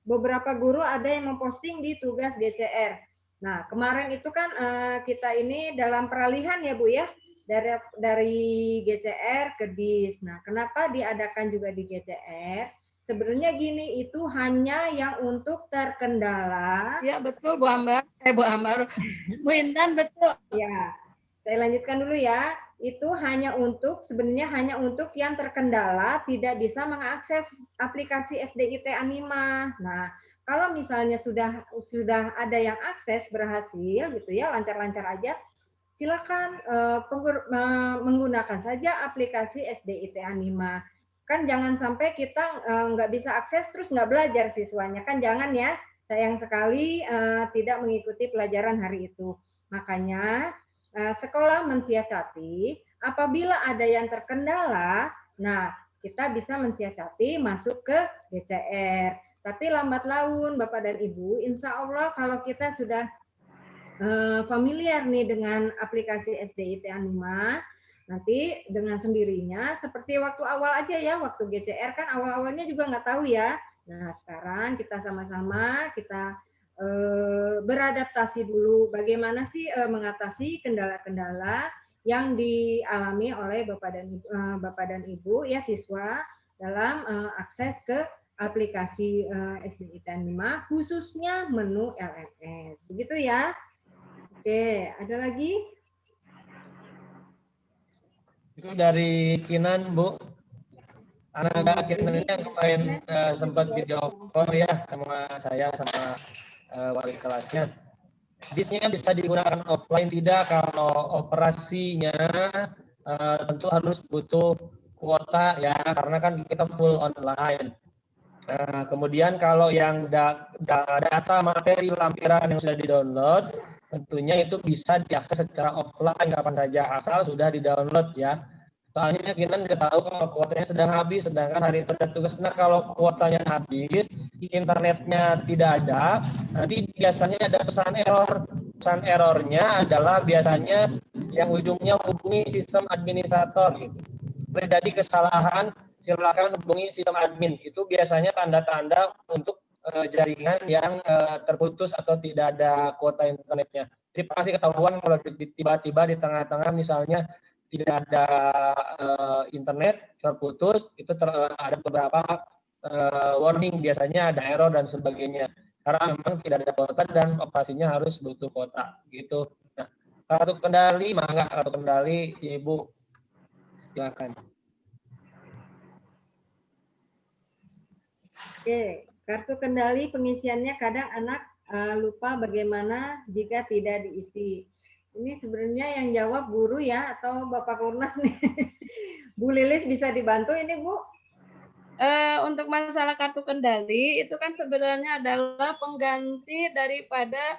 E: beberapa guru ada yang memposting di tugas GCR. Nah, kemarin itu kan kita ini dalam peralihan ya Bu ya, dari GCR ke DIS. Nah, kenapa diadakan juga di GCR? Sebenarnya gini, itu hanya yang untuk terkendala.
B: Ya, betul Bu Ambar. Bu Ambar. Bu Intan, betul.
E: Ya, saya lanjutkan dulu ya. Itu hanya untuk, sebenarnya hanya untuk yang terkendala tidak bisa mengakses aplikasi SDIT Anima. Nah, kalau misalnya sudah ada yang akses berhasil gitu ya, lancar-lancar aja, silakan menggunakan saja aplikasi SDIT Anima. Kan jangan sampai kita nggak bisa akses terus nggak belajar siswanya, kan jangan ya, sayang sekali tidak mengikuti pelajaran hari itu. Makanya sekolah mensiasati apabila ada yang terkendala, nah kita bisa mensiasati masuk ke GCR. Tapi lambat laun Bapak dan Ibu, insya Allah kalau kita sudah familiar nih dengan aplikasi SDIT Anima, nanti dengan sendirinya seperti waktu awal aja ya, waktu GCR kan awal-awalnya juga nggak tahu ya. Nah sekarang kita sama-sama kita beradaptasi dulu bagaimana sih mengatasi kendala-kendala yang dialami oleh Bapak dan Ibu ya siswa dalam akses ke aplikasi SDIT Anima khususnya menu LMS. Begitu ya. Oke, ada lagi?
H: Itu dari Kinan, Bu. Anak kita yang kemarin sempat video call ya sama saya sama wali kelasnya. Bisnya bisa digunakan offline tidak, kalau operasinya tentu harus butuh kuota ya, karena kan kita full online. Kemudian kalau yang data materi lampiran yang sudah di-download, tentunya itu bisa diakses secara offline kapan saja asal sudah di-download ya. Soalnya kita tahu kalau kuotanya sedang habis, sedangkan hari itu ada tugas. Nah, kalau kuotanya habis, internetnya tidak ada, nanti biasanya ada pesan error. Pesan errornya adalah biasanya yang ujungnya hubungi sistem administrator. Gitu. Terjadi kesalahan, silakan hubungi sistem admin. Itu biasanya tanda-tanda untuk jaringan yang terputus atau tidak ada kuota internetnya. Jadi pasti ketahuan kalau tiba-tiba di tengah-tengah misalnya tidak ada internet terputus, itu ada beberapa warning, biasanya ada error dan sebagainya. Karena memang tidak ada kuota dan operasinya harus butuh kuota gitu. Nah, kartu kendali, mangga kartu kendali Ibu, silakan.
E: Oke, kartu kendali pengisiannya kadang anak lupa bagaimana jika tidak diisi. Ini sebenarnya yang jawab guru ya atau Bapak Kurnas nih. Bu Lilis bisa dibantu ini Bu?
B: Untuk masalah kartu kendali itu kan sebenarnya adalah pengganti daripada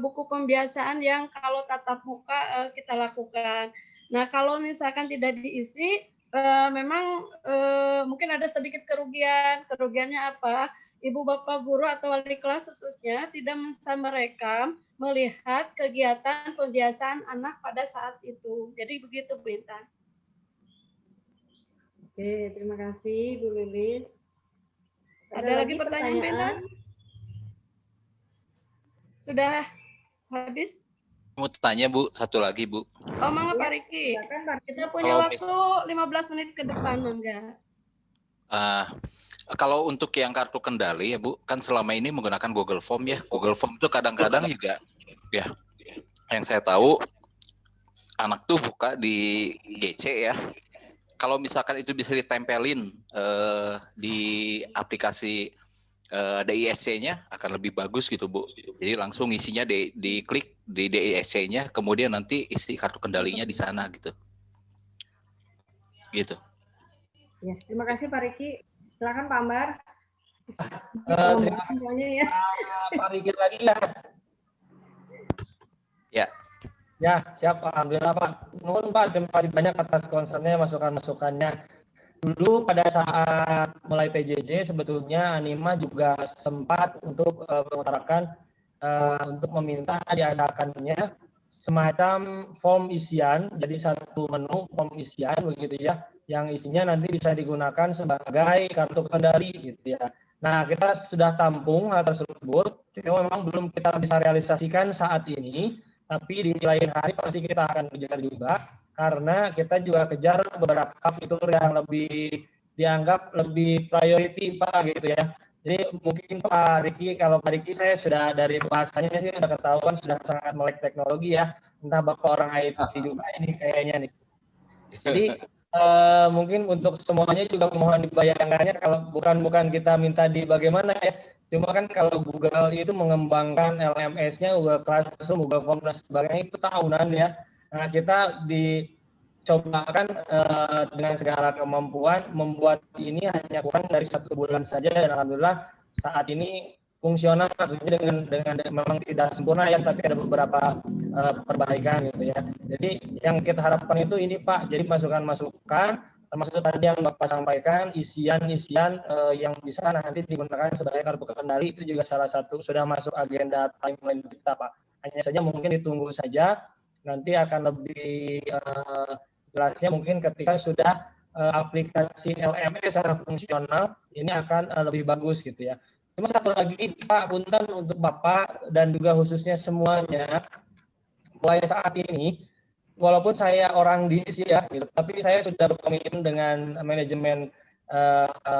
B: buku pembiasaan yang kalau tatap muka kita lakukan. Nah, kalau misalkan tidak diisi, memang mungkin ada sedikit kerugian. Kerugiannya apa? Ibu bapak guru atau wali kelas khususnya tidak bisa merekam, melihat kegiatan pembiasaan anak pada saat itu. Jadi begitu Bu Intan.
E: Oke, terima kasih Bu Lilis.
B: Ada lagi pertanyaan Bu Intan? Sudah habis?
A: Mau tanya Bu, satu lagi Bu.
B: Oh, mangga Pak Riki. Kita punya waktu 15 menit ke depan, mangga.
A: Kalau untuk yang kartu kendali ya Bu, kan selama ini menggunakan Google Form ya. Google Form itu kadang-kadang juga ya, yang saya tahu anak tuh buka di GC ya. Kalau misalkan itu bisa ditempelin di aplikasi DISC-nya akan lebih bagus gitu Bu. Jadi langsung isinya diklik di DISC-nya, kemudian nanti isi kartu kendalinya di sana gitu. Gitu.
E: Ya, terima kasih Pak Riki. Silakan Pak Ambar.
H: Terima kasih ya. Pak Riki lagi ya.
A: Ya.
H: Ya, siap Pak. Alhamdulillah Pak. Nuhun Pak, terima kasih banyak atas concern-nya, masukan-masukannya. Dulu pada saat mulai PJJ sebetulnya Anima juga sempat untuk mengutarakan untuk meminta diadakannya semacam form isian, jadi satu menu form isian begitu ya, yang isinya nanti bisa digunakan sebagai kartu kendali gitu ya. Nah, kita sudah tampung hal tersebut, cuma memang belum kita bisa realisasikan saat ini, tapi di lain hari pasti kita akan kejar juga, karena kita juga kejar beberapa fitur yang lebih dianggap lebih priority Pak gitu ya. Jadi mungkin Pak Riki, kalau Pak Riki saya sudah dari bahasanya sih sudah ketahuan sudah sangat melek teknologi ya, entah Bapak orang IT juga ini kayaknya nih. Jadi mungkin untuk semuanya juga mohon dibayangkannya, kalau bukan kita minta di bagaimana ya, cuma kan kalau Google itu mengembangkan LMS-nya, Google Classroom, Google Form dan sebagainya itu tahunan ya. Nah, kita dicobakan dengan segala kemampuan membuat ini hanya kurang dari 1 bulan saja, dan alhamdulillah saat ini fungsional dengan memang tidak sempurna ya, tapi ada beberapa perbaikan gitu ya. Jadi yang kita harapkan itu ini Pak, jadi masukan-masukan termasuk tadi yang Bapak sampaikan, isian-isian yang bisa nanti digunakan sebagai kartu kendali itu juga salah satu sudah masuk agenda timeline kita Pak. Hanya saja mungkin ditunggu saja, nanti akan lebih jelasnya mungkin ketika sudah aplikasi LMS secara fungsional, ini akan lebih bagus gitu ya. Cuma satu lagi Pak Punten untuk Bapak dan juga khususnya semuanya, mulai saat ini, walaupun saya orang DIS ya, gitu, tapi saya sudah berkomitmen dengan manajemen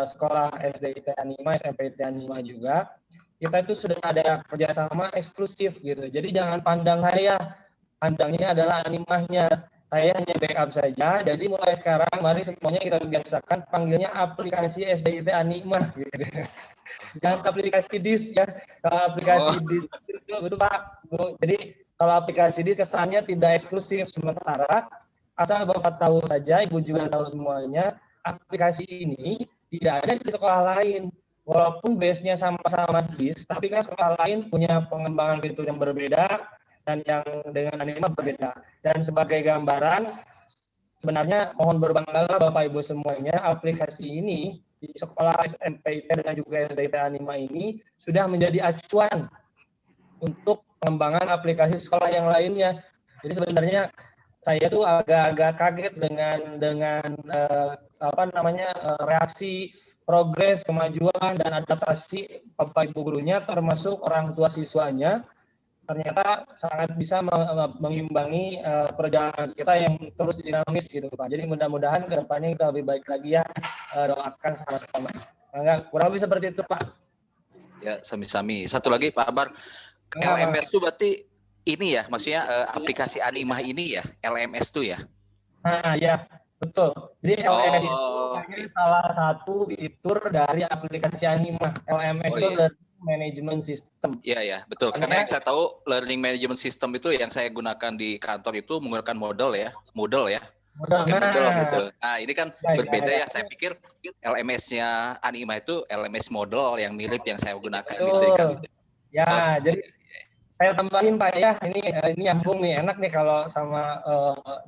H: sekolah SD IT Anima, SMP IT Anima juga. Kita itu sudah ada kerjasama eksklusif gitu. Jadi jangan pandang saya, pandangnya adalah animahnya. Saya hanya backup saja. Jadi mulai sekarang mari semuanya kita biasakan panggilnya aplikasi SDIT Animah gitu. Jangan aplikasi DIS ya. Kalau aplikasi DIS itu Pak, Bu. Jadi kalau aplikasi DIS kesannya tidak eksklusif, sementara asal Bapak tahu saja, Ibu juga tahu semuanya, aplikasi ini tidak ada di sekolah lain. Walaupun base-nya sama-sama DIS, tapi kan sekolah lain punya pengembangan fitur yang berbeda dan yang dengan Animah berbeda. Dan sebagai gambaran, sebenarnya mohon berbanggalah Bapak Ibu semuanya, aplikasi ini di sekolah SMP dan juga SDIT Animah ini sudah menjadi acuan untuk pengembangan aplikasi sekolah yang lainnya. Jadi sebenarnya saya tuh agak-agak kaget dengan reaksi, progres, kemajuan dan adaptasi Bapak Ibu gurunya termasuk orang tua siswanya. Ternyata sangat bisa mengimbangi perjalanan kita yang terus dinamis gitu Pak. Jadi mudah-mudahan ke depannya kita lebih baik lagi ya, doakan sama-sama. Kurang lebih seperti itu Pak.
A: Ya, sami-sami. Satu lagi Pak Akbar, LMS itu berarti ini ya, maksudnya aplikasi Animah ini ya, LMS itu ya?
H: Nah ya, betul. Jadi LMS itu salah satu fitur dari aplikasi Animah. LMS itu Management System.
A: Iya ya, betul. Karena yang saya tahu Learning Management System itu yang saya gunakan di kantor itu menggunakan Moodle ya. Moodle gitu. Nah, ini kan berbeda ya. Saya pikir LMS-nya Animah itu LMS Moodle yang mirip yang saya gunakan gitu kan.
H: Ya, jadi saya tambahin Pak ya. Ini nyambung nih, enak nih kalau sama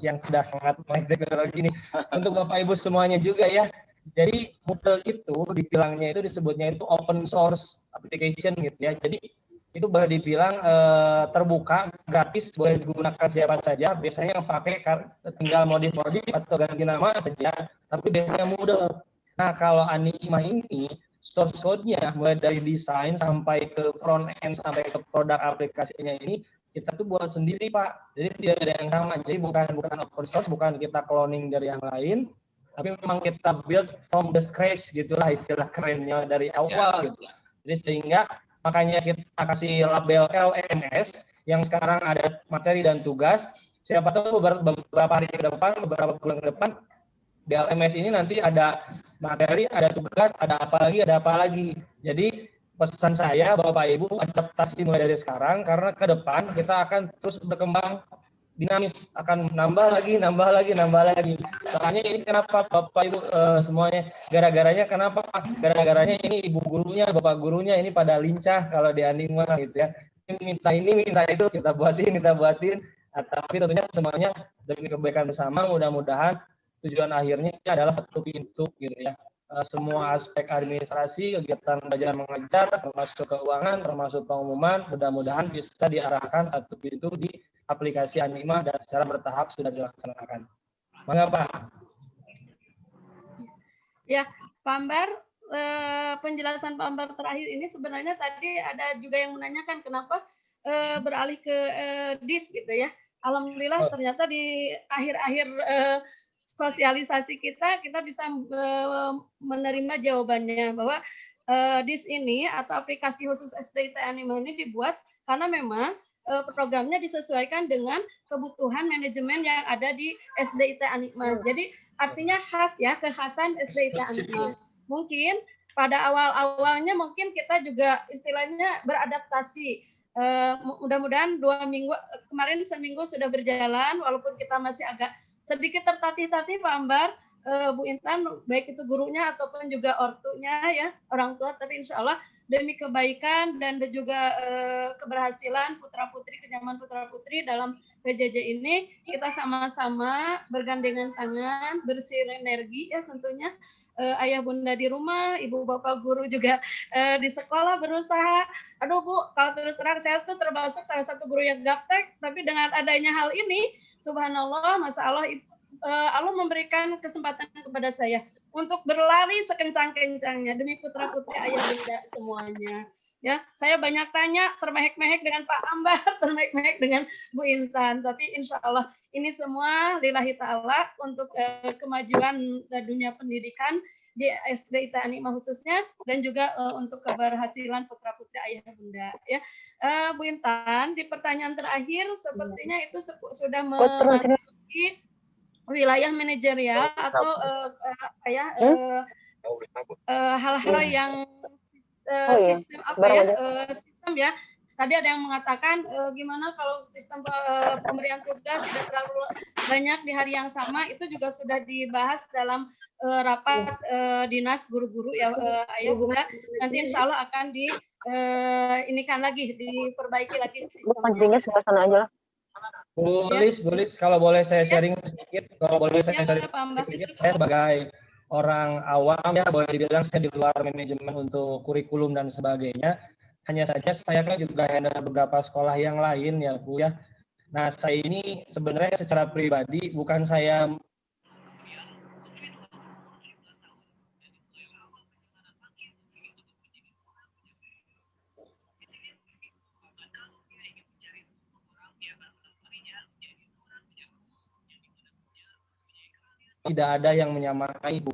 H: yang sudah sangat melek teknologi nih. Untuk Bapak Ibu semuanya juga ya. Jadi Moodle itu dibilangnya itu disebutnya itu open source application gitu ya. Jadi itu boleh dibilang terbuka, gratis, boleh digunakan siapa saja. Biasanya yang pakai tinggal modif-modif atau ganti nama saja. Tapi biasanya Moodle. Nah kalau Animah ini source code-nya mulai dari desain sampai ke front end sampai ke produk aplikasinya ini kita tuh buat sendiri Pak. Jadi tidak ada yang sama. Jadi bukan open source, bukan kita cloning dari yang lain. Tapi memang kita build from the scratch gitulah istilah kerennya dari awal gitu. Jadi sehingga makanya kita kasih label LMS yang sekarang ada materi dan tugas. Siapa tahu beberapa hari ke depan, beberapa bulan ke depan di LMS ini nanti ada materi, ada tugas, ada apa lagi. Jadi pesan saya Bapak Ibu adaptasi mulai dari sekarang karena ke depan kita akan terus berkembang dinamis, akan nambah lagi. Makanya ini kenapa Bapak Ibu semuanya, gara-garanya ini ibu gurunya, bapak gurunya ini pada lincah kalau di Animah gitu ya. Minta itu kita buatin. Tapi tentunya semuanya demi kebaikan bersama, mudah-mudahan tujuan akhirnya adalah satu pintu gitu ya. Semua aspek administrasi, kegiatan belajar mengajar, termasuk keuangan, termasuk pengumuman, mudah-mudahan bisa diarahkan satu pintu di aplikasi Animah dan secara bertahap sudah dilaksanakan. Mengapa?
B: Ya, Pak Ambar, penjelasan Pak Ambar terakhir ini sebenarnya tadi ada juga yang menanyakan kenapa beralih ke DIS gitu ya. Alhamdulillah ternyata di akhir-akhir sosialisasi kita bisa menerima jawabannya bahwa DIS ini atau aplikasi khusus SDIT Animah ini dibuat karena memang programnya disesuaikan dengan kebutuhan manajemen yang ada di SDIT Animah. Jadi artinya khas ya, kekhasan SDIT Animah. Mungkin pada awal-awalnya mungkin kita juga istilahnya beradaptasi. Mudah-mudahan 2 minggu, kemarin seminggu sudah berjalan, walaupun kita masih agak sedikit tertatih-tatih Pak Ambar, Bu Intan, baik itu gurunya ataupun juga ortunya ya, orang tua, tapi insya Allah demi kebaikan dan juga keberhasilan putra-putri, kenyaman putra-putri dalam PJJ ini, kita sama-sama bergandengan tangan, bersinergi ya tentunya. Ayah bunda di rumah, ibu bapak guru juga di sekolah berusaha. Aduh Bu, kalau terus terang saya tuh termasuk salah satu guru yang gaptek, tapi dengan adanya hal ini, subhanallah, masya Allah, Allah memberikan kesempatan kepada saya untuk berlari sekencang-kencangnya demi putra-putri ayah bunda semuanya. Ya, saya banyak tanya, termehek-mehek dengan Pak Ambar, termehek-mehek dengan Bu Intan, tapi insya Allah ini semua lillahi ta'ala untuk kemajuan dunia pendidikan di SDIT Animah khususnya dan juga untuk keberhasilan putra-putri ayah bunda. Ya, Bu Intan, di pertanyaan terakhir sepertinya itu sudah memasuki wilayah manajerial atau apa ya hal-hal yang sistem apa ya sistem ya. Tadi ada yang mengatakan gimana kalau sistem pemberian tugas tidak terlalu banyak di hari yang sama, itu juga sudah dibahas dalam rapat dinas guru-guru ya Ayah Bunda. Nanti insya Allah akan inikan lagi, diperbaiki lagi sistemnya.
L: Sana aja lah.
H: Boleh, kalau boleh saya sharing sedikit, saya sebagai orang awam ya, boleh dibilang saya di luar manajemen untuk kurikulum dan sebagainya. Hanya saja saya kan juga handle beberapa sekolah yang lain ya Bu ya. Nah saya ini sebenarnya secara pribadi bukan saya tidak ada yang menyamai Bu.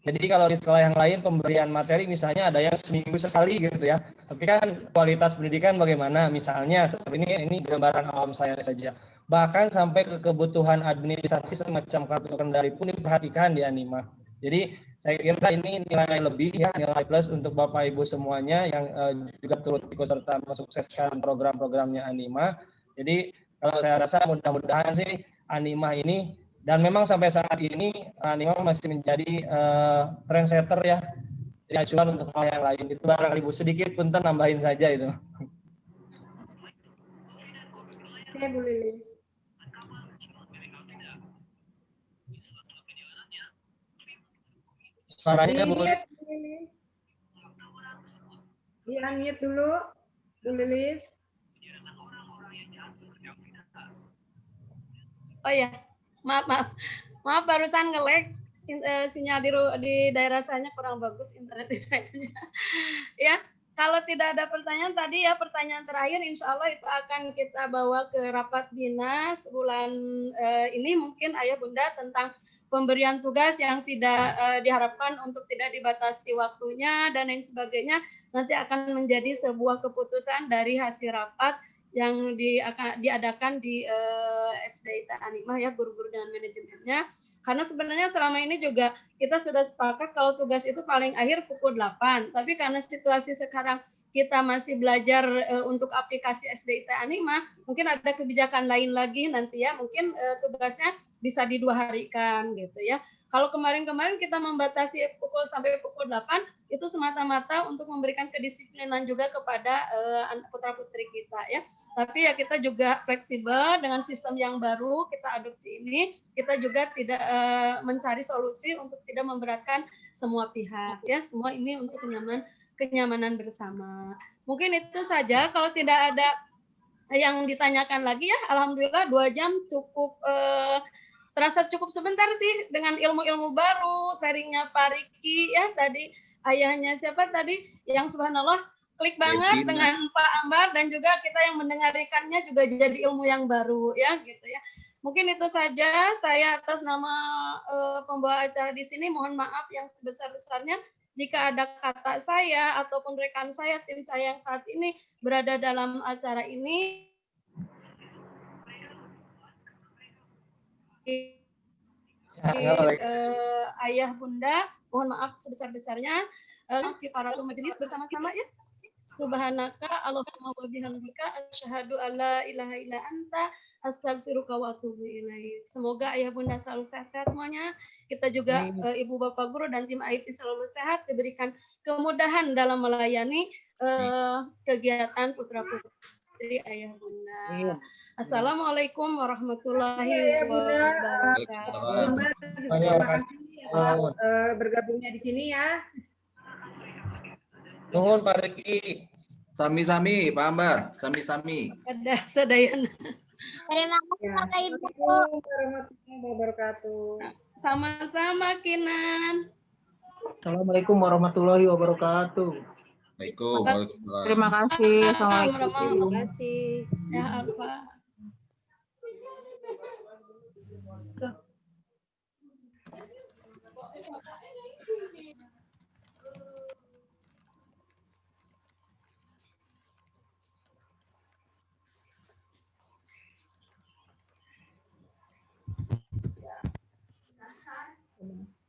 H: Jadi kalau di sekolah yang lain pemberian materi misalnya ada yang seminggu sekali gitu ya. Tapi kan kualitas pendidikan bagaimana? Misalnya ini gambaran awam saya saja. Bahkan sampai ke kebutuhan administrasi semacam kartu kendali pun diperhatikan di Anima. Jadi saya kira ini nilai lebih ya, nilai plus untuk Bapak Ibu semuanya yang juga turut ikut serta mensukseskan program-programnya Anima. Jadi kalau saya rasa mudah-mudahan sih Anima ini, dan memang sampai saat ini Anima masih menjadi trendsetter ya, jadi acuan untuk hal yang lain. Itu barangkali Bu sedikit punten nambahin saja itu.
E: Oke, Bu Lilis.
H: Suaranya Bu Lilis.
E: Di-unmute dulu, Bu Lilis.
B: Oh ya. Maaf barusan nge-lag, sinyal di daerah saya kurang bagus internet di saya. Ya, kalau tidak ada pertanyaan tadi ya, pertanyaan terakhir insya Allah itu akan kita bawa ke rapat dinas bulan ini mungkin Ayah Bunda tentang pemberian tugas yang tidak diharapkan untuk tidak dibatasi waktunya dan lain sebagainya, nanti akan menjadi sebuah keputusan dari hasil rapat yang diadakan di SDIT Anima ya, guru-guru dengan manajemennya. Karena sebenarnya selama ini juga kita sudah sepakat kalau tugas itu paling akhir pukul 8. Tapi karena situasi sekarang kita masih belajar untuk aplikasi SDIT Anima, mungkin ada kebijakan lain lagi nanti ya, mungkin tugasnya bisa di 2 harikan gitu ya. Kalau kemarin-kemarin kita membatasi sampai pukul 8, itu semata-mata untuk memberikan kedisiplinan juga kepada putra-putri kita ya. Tapi ya kita juga fleksibel dengan sistem yang baru kita adopsi ini, kita juga tidak mencari solusi untuk tidak memberatkan semua pihak ya. Semua ini untuk kenyamanan bersama. Mungkin itu saja, kalau tidak ada yang ditanyakan lagi ya, alhamdulillah 2 jam cukup terasa cukup sebentar sih dengan ilmu-ilmu baru, sharingnya Pak Riki ya tadi, ayahnya siapa tadi yang subhanallah klik banget dengan Pak Ambar, dan juga kita yang mendengarkannya juga jadi ilmu yang baru ya gitu ya. Mungkin itu saja, saya atas nama pembawa acara di sini mohon maaf yang sebesar-besarnya jika ada kata saya ataupun rekan saya, tim saya yang saat ini berada dalam acara ini Ayah Bunda, mohon maaf sebesar-besarnya. Kifaratul majelis bersama-sama ya. Subhanaka Allahumma wa bihamdika asyhadu alla ilaha illa anta astaghfiruka wa atubu ilaik. Semoga Ayah Bunda selalu sehat-sehat semuanya. Kita juga Ibu Bapak Guru dan tim IT selalu sehat, diberikan kemudahan dalam melayani kegiatan putra-putri Ayah Bunda. Assalamualaikum warahmatullahi wabarakatuh.
E: Terima kasih atas bergabungnya di sini ya.
H: Nuhun Pak Riki.
M: Sami-sami Pak Ambar, sami-sami.
B: Ada sedayana.
J: Terima kasih Bapak Ibu.
E: Assalamualaikum warahmatullahi wabarakatuh.
B: Sama-sama Kinan.
L: Assalamualaikum warahmatullahi wabarakatuh.
M: Waalaikumsalam.
L: Terima kasih. Assalamualaikum.
B: Terima kasih. Ya Alfa.
E: benar.